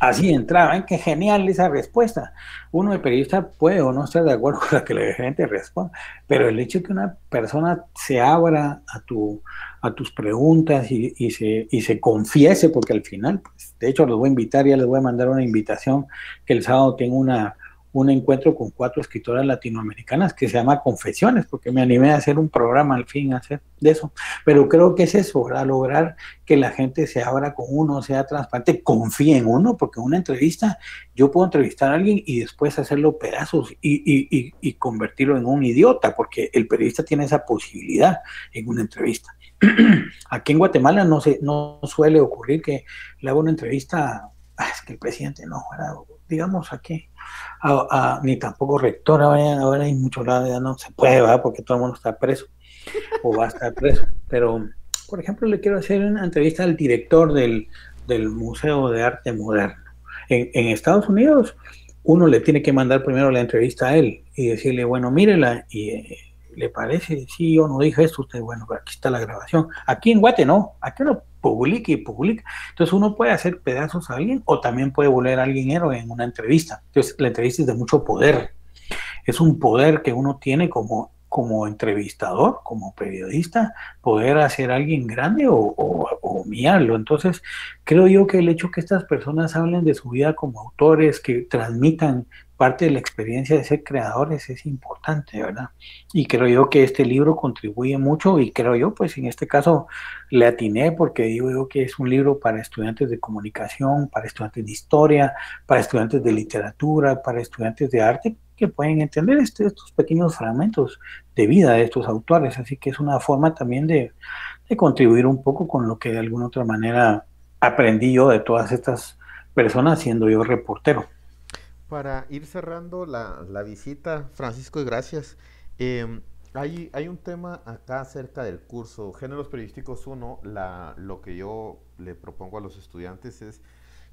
Así entraba, qué genial esa respuesta. Uno de periodista puede o no estar de acuerdo con la que la gente responda, pero el hecho de que una persona se abra a tus preguntas y se confiese, porque al final, pues, de hecho los voy a invitar, ya les voy a mandar una invitación, que el sábado tengo un encuentro con 4 escritoras latinoamericanas que se llama Confesiones, porque me animé a hacer un programa al fin, a hacer de eso. Pero creo que es eso, ¿verdad? Lograr que la gente se abra con uno, sea transparente, confíe en uno, porque una entrevista, yo puedo entrevistar a alguien y después hacerlo pedazos y convertirlo en un idiota, porque el periodista tiene esa posibilidad en una entrevista. Aquí en Guatemala no suele ocurrir que le haga una entrevista, es que el presidente no, ¿verdad? Digamos aquí, ni tampoco rectora, ahora hay muchos lados, ya no se puede, ¿verdad? Porque todo el mundo está preso o va a estar preso. Pero, por ejemplo, le quiero hacer una entrevista al director del Museo de Arte Moderno. En Estados Unidos, uno le tiene que mandar primero la entrevista a él y decirle, bueno, mírela, y ¿le parece? Sí, yo no dije esto, usted, bueno, aquí está la grabación. Aquí en Guate no, aquí uno publica y publica. Entonces uno puede hacer pedazos a alguien o también puede volver a alguien héroe en una entrevista. Entonces la entrevista es de mucho poder. Es un poder que uno tiene como entrevistador, como periodista, poder hacer a alguien grande o humillarlo. Entonces creo yo que el hecho que estas personas hablen de su vida como autores, que transmitan parte de la experiencia de ser creadores es importante, ¿verdad? Y creo yo que este libro contribuye mucho y creo yo, pues en este caso le atiné porque digo yo que es un libro para estudiantes de comunicación, para estudiantes de historia, para estudiantes de literatura, para estudiantes de arte, que pueden entender estos pequeños fragmentos de vida de estos autores. Así que es una forma también de contribuir un poco con lo que de alguna otra manera aprendí yo de todas estas personas siendo yo reportero. Para ir cerrando la visita, Francisco, y gracias. Hay un tema acá acerca del curso Géneros Periodísticos 1. Lo que yo le propongo a los estudiantes es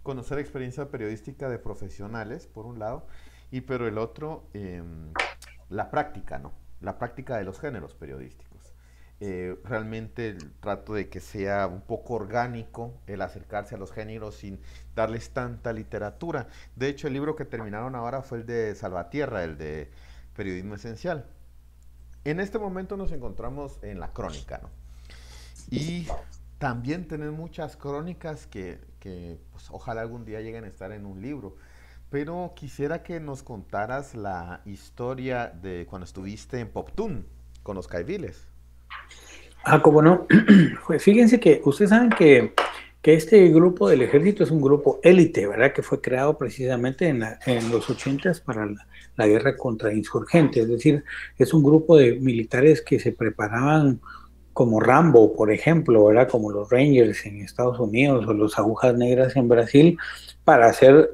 conocer experiencia periodística de profesionales, por un lado, pero el otro, la práctica, ¿no? La práctica de los géneros periodísticos. Realmente trato de que sea un poco orgánico el acercarse a los géneros sin darles tanta literatura. De hecho, el libro que terminaron ahora fue el de Salvatierra, el de Periodismo Esencial. En este momento nos encontramos en la crónica, ¿no? Y también tenemos muchas crónicas que pues, ojalá algún día lleguen a estar en un libro. Pero quisiera que nos contaras la historia de cuando estuviste en Poptún con los Caiviles. Cómo no. Pues fíjense que ustedes saben que este grupo del ejército es un grupo élite, ¿verdad? Que fue creado precisamente en los 80s para la guerra contra insurgentes. Es decir, es un grupo de militares que se preparaban como Rambo, por ejemplo, ¿verdad? Como los Rangers en Estados Unidos o los Agujas Negras en Brasil, para hacer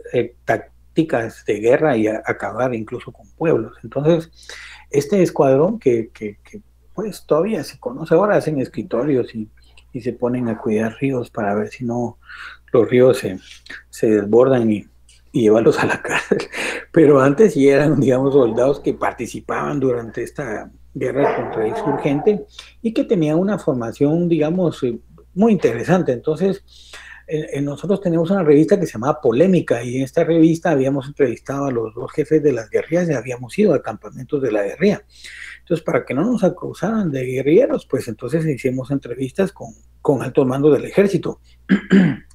tácticas de guerra y acabar incluso con pueblos. Entonces, este escuadrón que pues todavía se conoce, ahora hacen escritorios y se ponen a cuidar ríos para ver si no los ríos se desbordan y llevarlos a la cárcel. Pero antes sí eran, digamos, soldados que participaban durante esta guerra contra insurgente y que tenían una formación, digamos, muy interesante. Entonces, nosotros tenemos una revista que se llama Polémica y en esta revista habíamos entrevistado a los 2 jefes de las guerrillas y habíamos ido a campamentos de la guerrilla. Entonces, para que no nos acusaran de guerrilleros, pues entonces hicimos entrevistas con altos mandos del ejército.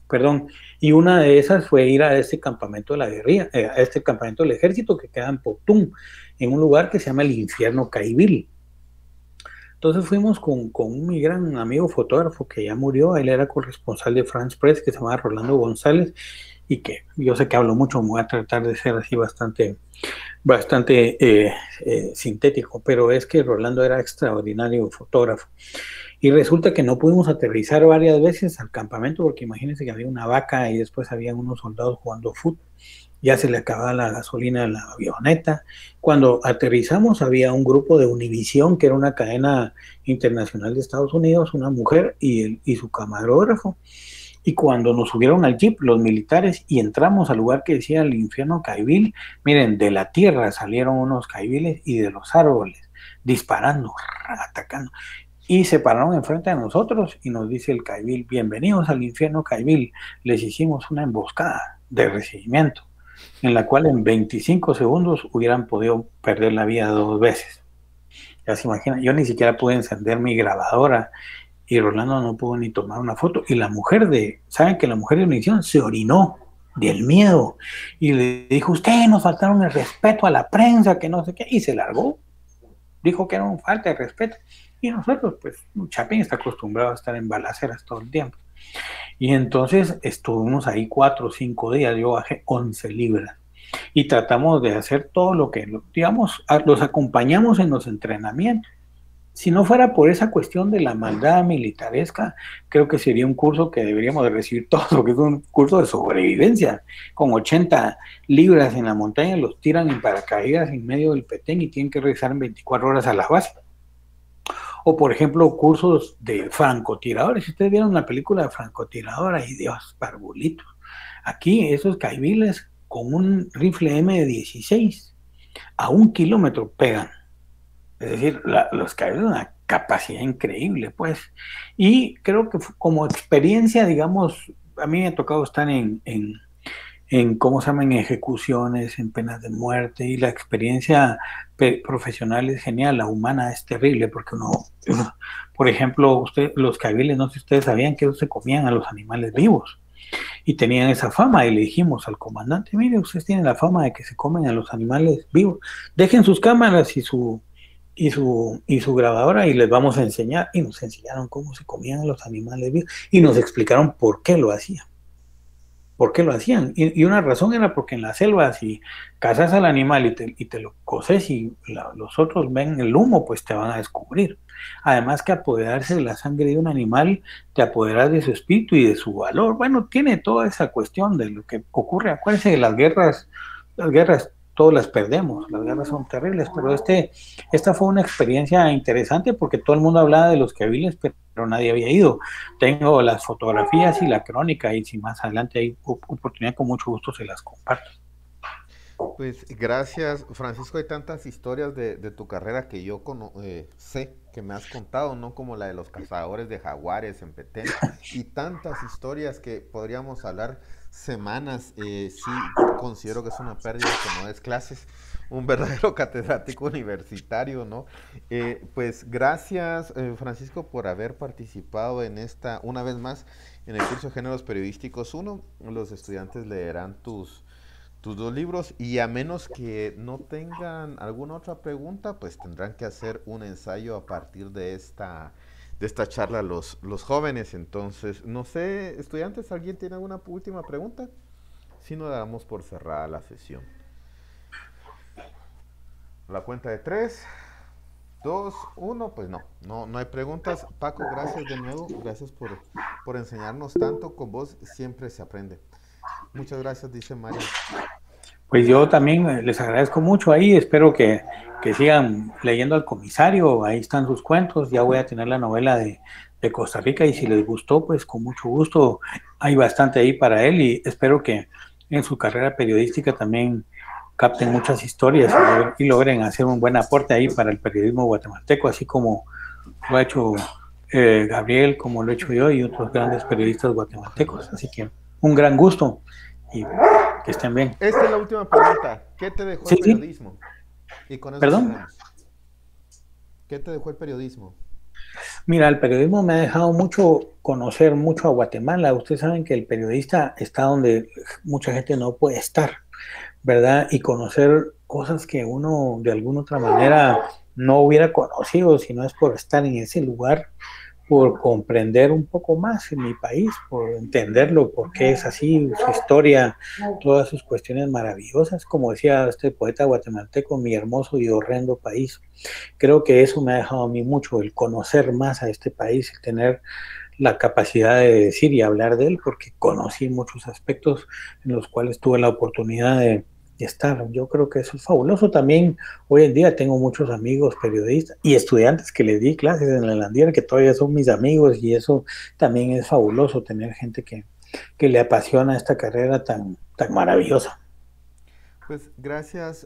Perdón. Y una de esas fue ir a este campamento de la guerrilla, a este campamento del ejército que queda en Poptún, en un lugar que se llama el Infierno Caivil. Entonces fuimos con mi gran amigo fotógrafo que ya murió, él era corresponsal de France Press, que se llama Rolando González, y que yo sé que hablo mucho, me voy a tratar de ser así bastante sintético, pero es que Rolando era extraordinario fotógrafo. Y resulta que no pudimos aterrizar varias veces al campamento porque imagínense que había una vaca y después había unos soldados jugando fútbol. Ya se le acababa la gasolina a la avioneta. Cuando aterrizamos había un grupo de Univisión, que era una cadena internacional de Estados Unidos, una mujer y su camarógrafo. Y cuando nos subieron al jeep los militares y entramos al lugar que decía el infierno Caibil, miren, de la tierra salieron unos caibiles y de los árboles, disparando, atacando. Y se pararon enfrente de nosotros y nos dice el Caibil, bienvenidos al infierno Caibil, les hicimos una emboscada de recibimiento, en la cual en 25 segundos hubieran podido perder la vida 2 veces. Ya se imaginan, yo ni siquiera pude encender mi grabadora y Rolando no pudo ni tomar una foto. Y la mujer ¿saben que la mujer de Univisión se orinó del miedo y le dijo, ustedes nos faltaron el respeto a la prensa, que no sé qué, y se largó. Dijo que era una falta de respeto. Y nosotros, pues, Chapín está acostumbrado a estar en balaceras todo el tiempo. Y entonces estuvimos ahí 4 o 5 días, yo bajé 11 libras. Y tratamos de hacer todo lo que, digamos, los acompañamos en los entrenamientos. Si no fuera por esa cuestión de la maldad militaresca, creo que sería un curso que deberíamos de recibir todos, lo que es un curso de sobrevivencia. Con 80 libras en la montaña los tiran en paracaídas en medio del Petén y tienen que regresar en 24 horas a la base. O, por ejemplo, cursos de francotiradores. Si ustedes vieron la película de francotirador, ay Dios, parvulitos. Aquí esos caibiles con un rifle M16 a 1 kilómetro pegan. Es decir, los caibiles tienen una capacidad increíble, pues. Y creo que como experiencia, digamos, a mí me ha tocado estar en ¿cómo se llama?, en ejecuciones, en penas de muerte, y la experiencia profesional es genial, la humana es terrible, porque uno por ejemplo, los caibiles, no sé si ustedes sabían que ellos se comían a los animales vivos, y tenían esa fama, y le dijimos al comandante, mire, ustedes tienen la fama de que se comen a los animales vivos, dejen sus cámaras y su grabadora y les vamos a enseñar, y nos enseñaron cómo se comían a los animales vivos, y nos explicaron por qué lo hacían. ¿Por qué lo hacían? Y una razón era porque en la selva, si cazas al animal y te lo coces y los otros ven el humo, pues te van a descubrir. Además que apoderarse de la sangre de un animal, te apoderas de su espíritu y de su valor. Bueno, tiene toda esa cuestión de lo que ocurre. Acuérdense que las guerras todas las perdemos, las guerras son terribles, pero esta fue una experiencia interesante porque todo el mundo hablaba de los caibiles, pero nadie había ido. Tengo las fotografías y la crónica, y si más adelante hay oportunidad, con mucho gusto se las comparto. Pues gracias, Francisco. Hay tantas historias de tu carrera que yo sé que me has contado, ¿no? Como la de los cazadores de jaguares en Petén, y tantas historias que podríamos hablar semanas. Sí, considero que es una pérdida que no des clases, un verdadero catedrático universitario, ¿no? Pues gracias, Francisco, por haber participado en una vez más, en el curso de Géneros Periodísticos 1. Los estudiantes leerán tus 2 libros, y a menos que no tengan alguna otra pregunta, pues tendrán que hacer un ensayo a partir de esta charla los jóvenes. Entonces, no sé, estudiantes, ¿alguien tiene alguna última pregunta? Si no, damos por cerrada la sesión. La cuenta de 3, 2, 1, pues no hay preguntas. Paco, gracias de nuevo, gracias por enseñarnos tanto. Con vos siempre se aprende. Muchas gracias, dice Mario. Pues yo también les agradezco mucho ahí, espero que sigan leyendo al comisario, ahí están sus cuentos, ya voy a tener la novela de Costa Rica, y si les gustó, pues con mucho gusto, hay bastante ahí para él, y espero que en su carrera periodística también capten muchas historias y logren hacer un buen aporte ahí para el periodismo guatemalteco, así como lo ha hecho Gabriel, como lo he hecho yo y otros grandes periodistas guatemaltecos. Así que un gran gusto y que estén bien. Esta es la última pregunta. ¿Qué te dejó el periodismo? Y con eso ¿Perdón? cerramos. ¿Qué te dejó el periodismo? Mira, el periodismo me ha dejado conocer mucho a Guatemala. Ustedes saben que el periodista está donde mucha gente no puede estar, ¿verdad? Y conocer cosas que uno de alguna otra manera no hubiera conocido si no es por estar en ese lugar, por comprender un poco más en mi país, por entenderlo, por qué es así, su historia, todas sus cuestiones maravillosas, como decía este poeta guatemalteco, mi hermoso y horrendo país. Creo que eso me ha dejado a mí mucho, el conocer más a este país, el tener la capacidad de decir y hablar de él, porque conocí muchos aspectos en los cuales tuve la oportunidad de estar. Yo creo que eso es fabuloso. También hoy en día tengo muchos amigos periodistas y estudiantes que les di clases en la Landiera que todavía son mis amigos, y eso también es fabuloso, tener gente que le apasiona esta carrera tan maravillosa. Pues gracias,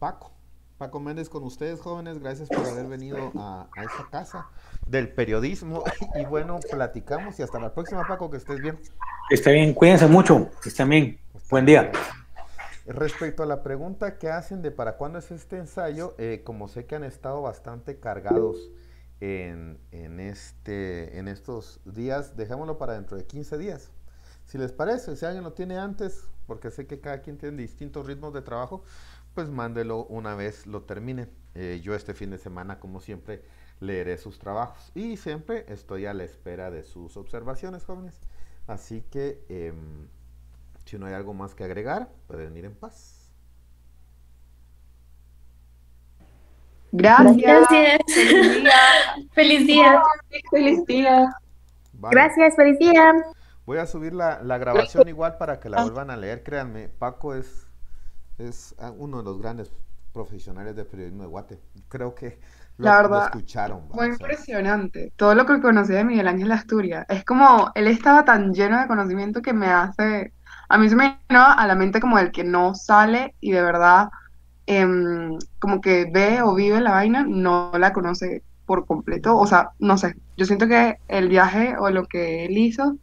Paco. Paco Méndez con ustedes, jóvenes. Gracias por haber venido a esta casa del periodismo. Y bueno, platicamos y hasta la próxima, Paco, que estés bien. Está bien, cuídense mucho, que estén bien. Buen día. Respecto a la pregunta que hacen de para cuándo es este ensayo, como sé que han estado bastante cargados en estos días, dejémoslo para dentro de 15 días. Si les parece, si alguien lo tiene antes, porque sé que cada quien tiene distintos ritmos de trabajo, pues mándelo una vez lo termine. Yo este fin de semana, como siempre, leeré sus trabajos y siempre estoy a la espera de sus observaciones, jóvenes. Así que, si no hay algo más que agregar, pueden ir en paz. Gracias. Feliz día. Feliz día. Feliz día. Vale. Gracias, feliz día. Voy a subir la grabación igual para que la vuelvan a leer. Créanme, Paco es uno de los grandes profesionales de periodismo de Guate. Creo que La lo verdad, escucharon. fue impresionante. Todo lo que conocí de Miguel Ángel Asturias. Es como, él estaba tan lleno de conocimiento que me hace, a mí se me vino a la mente como el que no sale y de verdad como que ve o vive la vaina, no la conoce por completo. O sea, no sé, yo siento que el viaje o lo que él hizo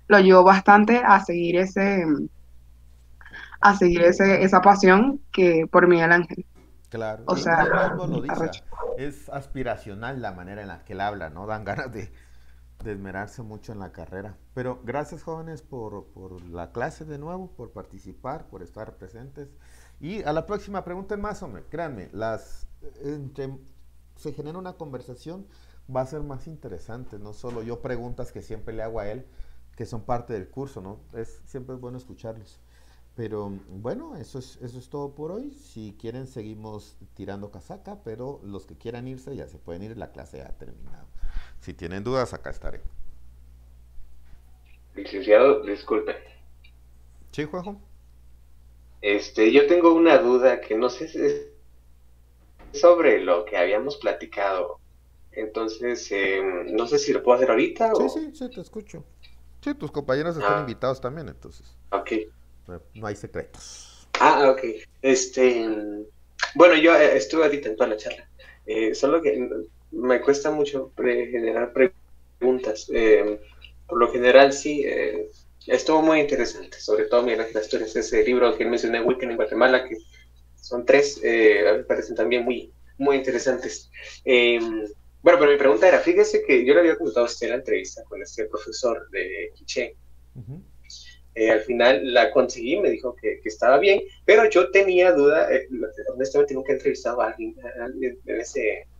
lo ayudó bastante a seguir esa pasión que por Miguel Ángel. Claro, O y sea, él mismo lo dice, arrecho. es aspiracional la manera en la que él habla, ¿no? Dan ganas de esmerarse mucho en la carrera. Pero gracias, jóvenes, por la clase de nuevo, por participar, por estar presentes. Y a la próxima pregunten más, hombre, créanme, entre se genera una conversación, va a ser más interesante, no solo yo preguntas que siempre le hago a él, que son parte del curso, ¿no? Siempre es bueno escucharlos. Pero bueno, eso es todo por hoy. Si quieren seguimos tirando casaca, pero los que quieran irse ya se pueden ir, la clase ya ha terminado. Si tienen dudas, acá estaré. Licenciado, disculpe. ¿Sí, Juanjo? Yo tengo una duda que no sé si es sobre lo que habíamos platicado. Entonces, no sé si lo puedo hacer ahorita o... Sí, te escucho. Sí, tus compañeros están invitados también, entonces. Ok. No hay secretos. Ok. Bueno, yo estuve ahorita en toda la charla. Solo que me cuesta mucho generar preguntas. Por lo general, sí, estuvo muy interesante. Sobre todo Miguel Ángel Asturias, ese libro que mencioné, Weekend en Guatemala, que son 3, me parecen también muy, muy interesantes. Bueno, pero mi pregunta era, fíjese que yo le había comentado a usted en la entrevista con este profesor de Quiché. Al final la conseguí, me dijo que estaba bien, pero yo tenía duda, honestamente nunca he entrevistado a alguien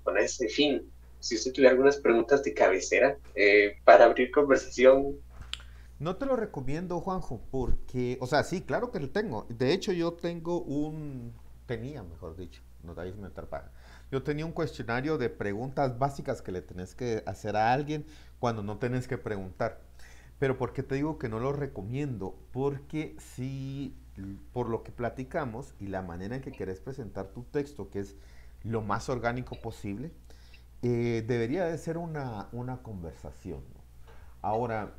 con ese fin. Si usted tuviera algunas preguntas de cabecera para abrir conversación. No te lo recomiendo, Juanjo, porque, o sea, sí, claro que lo tengo. De hecho, yo tenía un cuestionario de preguntas básicas que le tenés que hacer a alguien cuando no tenés que preguntar. Pero ¿por qué te digo que no lo recomiendo? Porque si, por lo que platicamos y la manera en que querés presentar tu texto, que es lo más orgánico posible, debería de ser una conversación, ¿no? Ahora,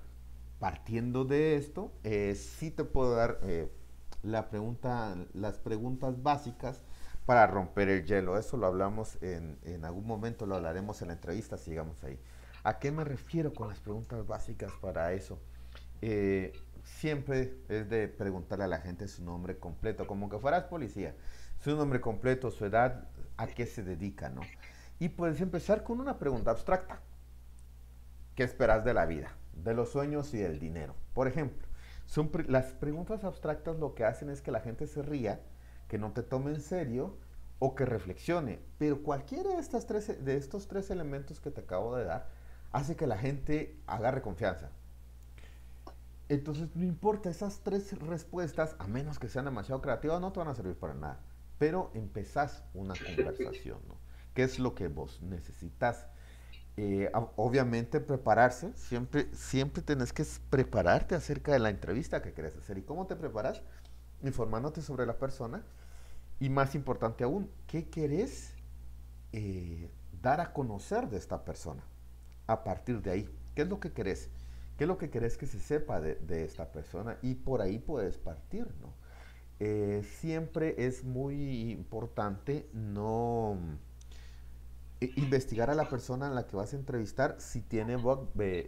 partiendo de esto, sí te puedo dar las preguntas básicas para romper el hielo. Eso lo hablamos en algún momento, lo hablaremos en la entrevista, sigamos ahí. ¿A qué me refiero con las preguntas básicas para eso? Siempre es de preguntarle a la gente su nombre completo, como que fueras policía. Su nombre completo, su edad, a qué se dedica, ¿no? Y puedes empezar con una pregunta abstracta. ¿Qué esperas de la vida? De los sueños y del dinero. Por ejemplo, las preguntas abstractas lo que hacen es que la gente se ría, que no te tome en serio o que reflexione. Pero cualquiera de estos 3 elementos que te acabo de dar hace que la gente agarre confianza. Entonces, no importa, esas 3 respuestas, a menos que sean demasiado creativas, no te van a servir para nada. Pero empezás una conversación, ¿no? ¿Qué es lo que vos necesitas? Obviamente prepararse, siempre tenés que prepararte acerca de la entrevista que querés hacer. ¿Y cómo te preparas? Informándote sobre la persona y, más importante aún, ¿qué querés dar a conocer de esta persona? A partir de ahí, ¿qué es lo que querés? ¿Qué es lo que querés que se sepa de esta persona? Y por ahí puedes partir, ¿no? Siempre es muy importante no investigar a la persona en la que vas a entrevistar si tiene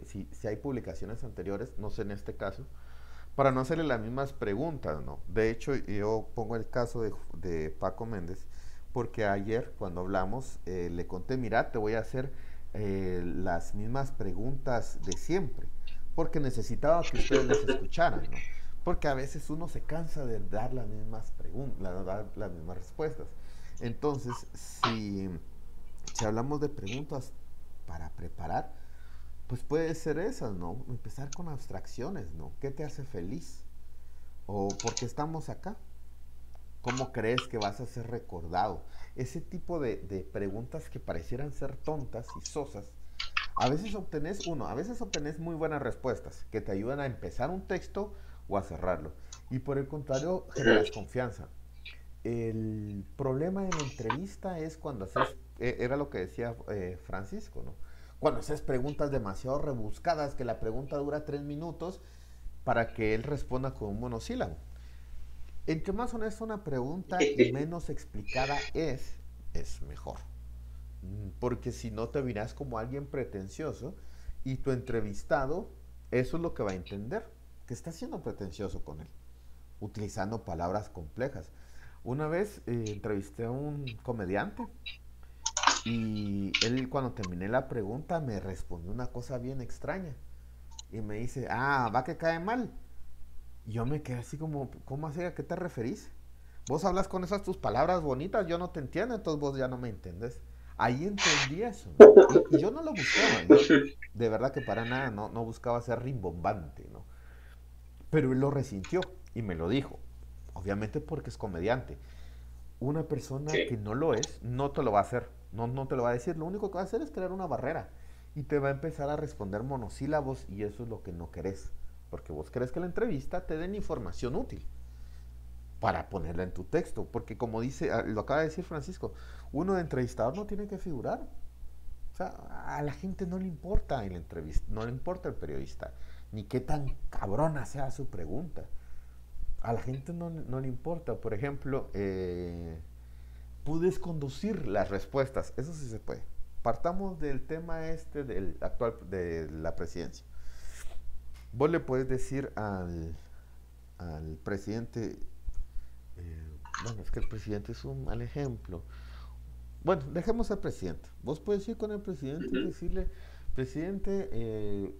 si hay publicaciones anteriores, no sé en este caso, para no hacerle las mismas preguntas, ¿no? De hecho, yo pongo el caso de Paco Méndez, porque ayer cuando hablamos le conté, mira, te voy a hacer las mismas preguntas de siempre, porque necesitaba que ustedes les escucharan, ¿no? Porque a veces uno se cansa de dar las mismas preguntas, dar las mismas respuestas. Entonces, si hablamos de preguntas para preparar, pues puede ser esas, ¿no? Empezar con abstracciones, ¿no? ¿Qué te hace feliz? ¿O por qué estamos acá? ¿Cómo crees que vas a ser recordado? Ese tipo de preguntas que parecieran ser tontas y sosas, a veces obtenés muy buenas respuestas que te ayudan a empezar un texto o a cerrarlo. Y por el contrario, generas confianza. El problema en la entrevista es cuando haces, era lo que decía Francisco, ¿no? Cuando haces preguntas demasiado rebuscadas, que la pregunta dura 3 minutos para que él responda con un monosílabo. Entre más honesta una pregunta y menos explicada es mejor. Porque si no te verás como alguien pretencioso y tu entrevistado, eso es lo que va a entender, que está siendo pretencioso con él, utilizando palabras complejas. Una vez entrevisté a un comediante y él, cuando terminé la pregunta, me respondió una cosa bien extraña y me dice, va que cae mal. Y yo me quedé así como, ¿cómo así? ¿A qué te referís? Vos hablas con esas tus palabras bonitas, yo no te entiendo, entonces vos ya no me entendés. Ahí entendí eso, ¿no? Y yo no lo buscaba, ¿no? De verdad que para nada, no buscaba ser rimbombante, ¿no? Pero él lo resintió y me lo dijo, obviamente porque es comediante. Una persona que no lo es, no te lo va a hacer, no te lo va a decir, lo único que va a hacer es crear una barrera y te va a empezar a responder monosílabos y eso es lo que no querés, porque vos querés que la entrevista te den información útil para ponerla en tu texto, porque como lo acaba de decir Francisco, uno de entrevistador no tiene que figurar. O sea, a la gente no le importa el entrevista, no le importa el periodista, ni qué tan cabrona sea su pregunta. A la gente no le importa. Por ejemplo, puedes conducir las respuestas, eso sí se puede. Partamos del tema del actual, de la presidencia. Vos le puedes decir al presidente, bueno, es que el presidente es un mal ejemplo. Bueno, dejemos al presidente. Vos puedes ir con el presidente y decirle, presidente,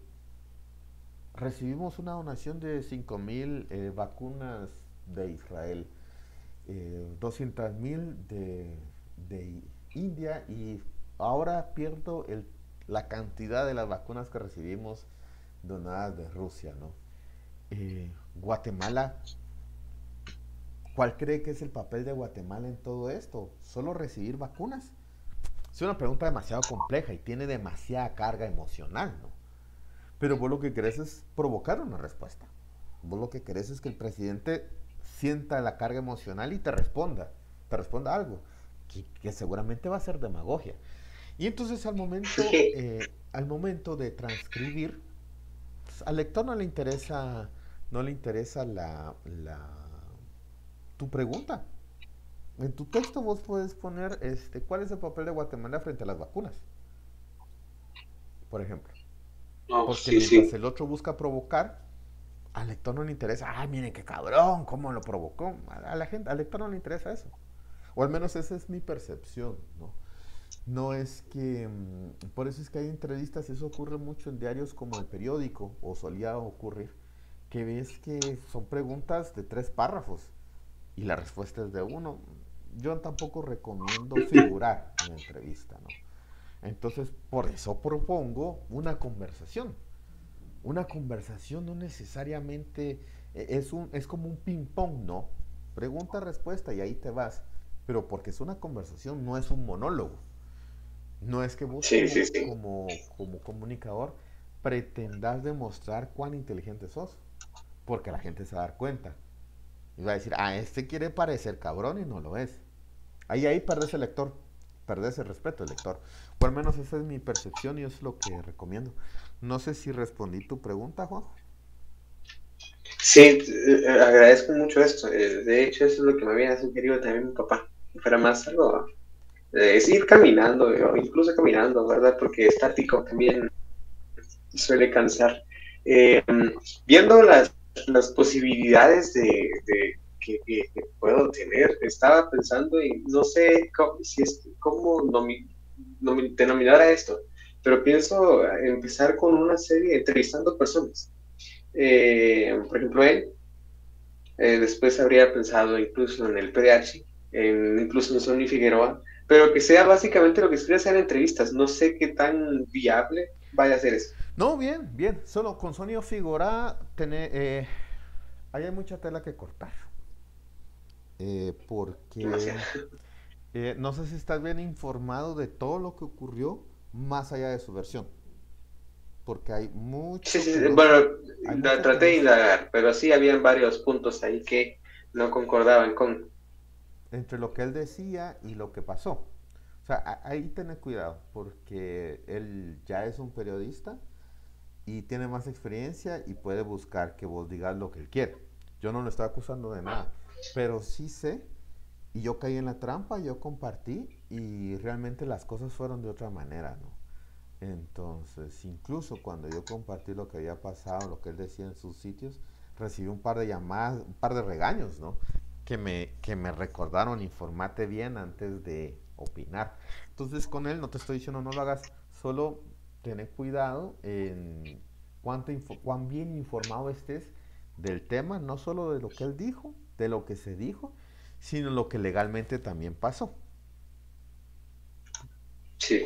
recibimos una donación de 5,000 vacunas de Israel, 200,000 de India y ahora pierdo la cantidad de las vacunas que recibimos donadas de Rusia, ¿no? Guatemala, ¿cuál cree que es el papel de Guatemala en todo esto? ¿Solo recibir vacunas? Es una pregunta demasiado compleja y tiene demasiada carga emocional, ¿no? Pero vos lo que querés es provocar una respuesta. Vos lo que querés es que el presidente sienta la carga emocional y te responda algo, que seguramente va a ser demagogia. Y entonces al momento de transcribir, pues, al lector no le interesa tu pregunta. En tu texto vos puedes poner ¿cuál es el papel de Guatemala frente a las vacunas? Por ejemplo. Porque mientras el otro busca provocar, al lector no le interesa, miren qué cabrón, cómo lo provocó. Al lector no le interesa eso. O al menos esa es mi percepción, ¿no? No es que, por eso es que hay entrevistas, y eso ocurre mucho en diarios como El Periódico, o solía ocurrir, que ves que son preguntas de 3 párrafos y la respuesta es de 1. Yo tampoco recomiendo figurar en la entrevista, ¿no? Entonces, por eso propongo una conversación. Una conversación no necesariamente es como un ping-pong, ¿no? Pregunta, respuesta y ahí te vas. Pero porque es una conversación, no es un monólogo. No es que vos como comunicador pretendas demostrar cuán inteligente sos. Porque la gente se va a dar cuenta. Y va a decir, este quiere parecer cabrón y no lo es. Ahí perdés el lector. Perdés el respeto del lector. O al menos esa es mi percepción y eso es lo que recomiendo. No sé si respondí tu pregunta, Juan. Sí, agradezco mucho esto. De hecho, eso es lo que me había sugerido también mi papá. Que fuera más algo, es ir caminando, o incluso caminando, ¿verdad? Porque estático también suele cansar. Eh, Viendo las posibilidades que puedo tener, estaba pensando y no sé cómo denominar a esto, pero pienso empezar con una serie entrevistando personas. Por ejemplo, él, después habría pensado incluso en el PDH, incluso en Sonny Figueroa, pero que sea básicamente lo que estoy hacer entrevistas. No sé qué tan viable vaya a ser eso. No, bien, bien. Solo con Sonny Figueroa ahí hay mucha tela que cortar. Porque no sé si estás bien informado de todo lo que ocurrió más allá de su versión. Porque hay mucho... Sí, bueno, traté de indagar, pero sí habían varios puntos ahí que no concordaban con... Entre lo que él decía y lo que pasó. O sea, ahí tenés cuidado, porque él ya es un periodista y tiene más experiencia y puede buscar que vos digas lo que él quiere. Yo no lo estoy acusando de nada, pero sí sé, y yo caí en la trampa, yo compartí y realmente las cosas fueron de otra manera, ¿no? Entonces, incluso cuando yo compartí lo que había pasado, lo que él decía en sus sitios, recibí un par de llamadas, un par de regaños, ¿no? Que me recordaron, informate bien antes de opinar. Entonces, con él no te estoy diciendo no lo hagas, solo tener cuidado en cuán bien informado estés del tema, no solo de lo que él dijo, de lo que se dijo, sino lo que legalmente también pasó. Sí.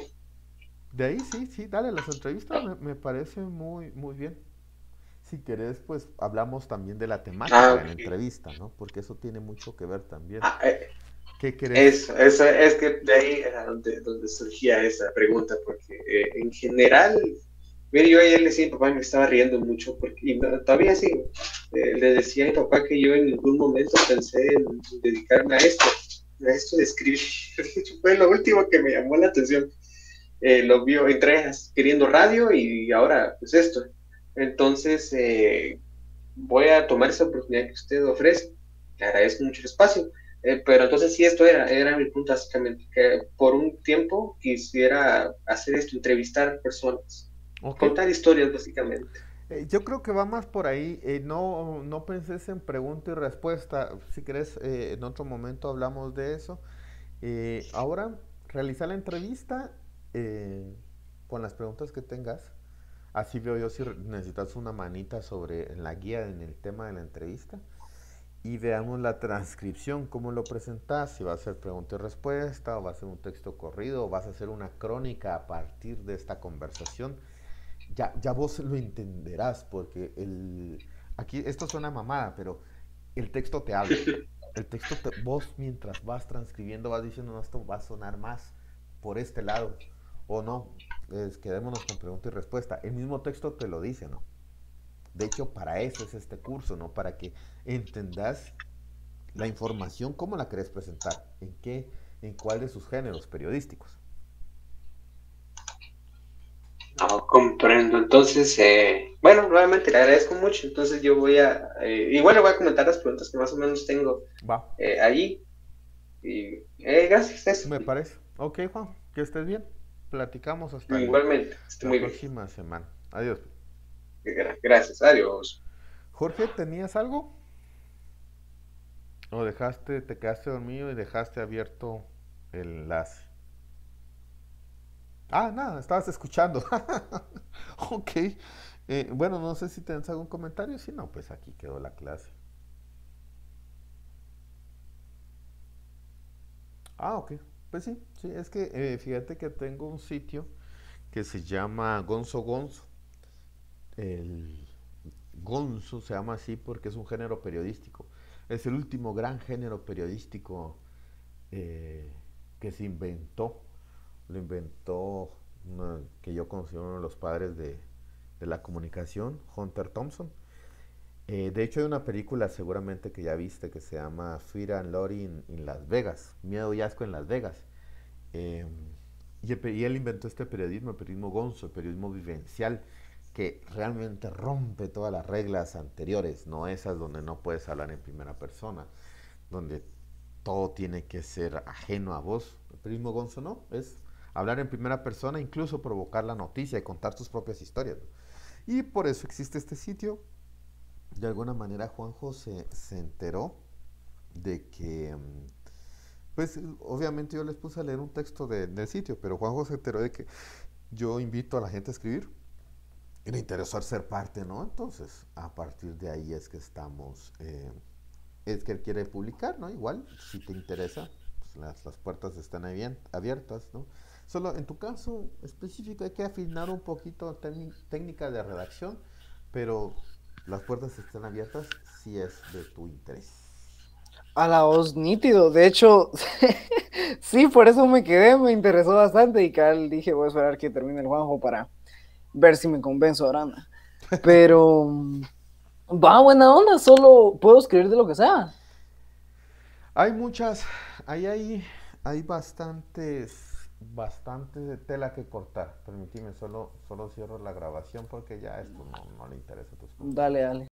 De ahí sí, dale, las entrevistas me parecen muy, muy bien. Si querés, pues hablamos también de la temática de la entrevista, ¿no? Porque eso tiene mucho que ver también. ¿Qué querés? Eso, es que de ahí era donde surgía esa pregunta, porque en general, mire, yo ayer le decía a mi papá que me estaba riendo mucho, porque, y todavía sigo, le decía a mi papá que yo en ningún momento pensé en dedicarme a esto de escribir. Fue lo último que me llamó la atención. Lo vio, entré queriendo radio y ahora pues esto. Entonces voy a tomar esa oportunidad que usted ofrece. Le agradezco mucho el espacio. Pero entonces sí, esto era mi punto básicamente, que por un tiempo quisiera hacer esto, entrevistar personas, contar historias básicamente. Yo creo que va más por ahí. No penses en pregunta y respuesta. Si querés, en otro momento hablamos de eso. Ahora, realizar la entrevista con las preguntas que tengas. Así veo yo si necesitas una manita sobre la guía en el tema de la entrevista. Y veamos la transcripción, cómo lo presentas, si va a ser pregunta y respuesta, o va a ser un texto corrido, o vas a hacer una crónica a partir de esta conversación. Ya vos lo entenderás, porque aquí esto suena mamada, pero el texto te habla. El texto vos mientras vas transcribiendo vas diciendo, no, esto va a sonar más por este lado, o no, quedémonos con pregunta y respuesta. El mismo texto te lo dice, ¿no? De hecho, para eso es este curso, ¿no? Para que entendas la información, cómo la querés presentar, en cuál de sus géneros periodísticos. No, comprendo. Entonces, bueno, nuevamente le agradezco mucho. Entonces yo igual le voy a comentar las preguntas que más o menos tengo allí. Y gracias. Eso. Me parece. Ok, Juan, que estés bien. Platicamos hasta igualmente, la próxima semana. Adiós. Gracias, adiós. Jorge, ¿tenías algo? ¿O te quedaste dormido y dejaste abierto el enlace? Nada, estabas escuchando. Ok. Bueno, no sé si tienes algún comentario. Si no, pues aquí quedó la clase. Ok. Pues sí, sí, es que fíjate que tengo un sitio que se llama Gonzo Gonzo. El Gonzo se llama así porque es un género periodístico. Es el último gran género periodístico eh, que se inventó. Lo inventó que yo considero uno de los padres de la comunicación, Hunter Thompson. De hecho hay una película seguramente que ya viste que se llama Fear and Loathing en Las Vegas, Miedo y Asco en Las Vegas. Eh, y él inventó este periodismo, el periodismo gonzo, el periodismo vivencial, que realmente rompe todas las reglas anteriores, no esas donde no puedes hablar en primera persona, donde todo tiene que ser ajeno a vos. El periodismo gonzo no, es hablar en primera persona, incluso provocar la noticia y contar tus propias historias. Y por eso existe este sitio. De alguna manera Juanjo se enteró de que, pues obviamente yo les puse a leer un texto del sitio, pero Juanjo se enteró de que yo invito a la gente a escribir y le interesó ser parte, ¿no? Entonces, a partir de ahí es que estamos, es que él quiere publicar, ¿no? Igual, si te interesa, pues las puertas están abiertas, ¿no? Solo en tu caso específico hay que afinar un poquito técnica de redacción, pero las puertas están abiertas si es de tu interés. A la voz nítido, de hecho, sí, por eso me quedé, me interesó bastante y dije, voy a esperar que termine el Juanjo para ver si me convenzo a Arana. Pero, va, buena onda, solo puedo escribir de lo que sea. Hay muchas, hay bastante de tela que cortar. Permíteme, solo cierro la grabación porque ya esto no le interesa a tus compañeros. Dale.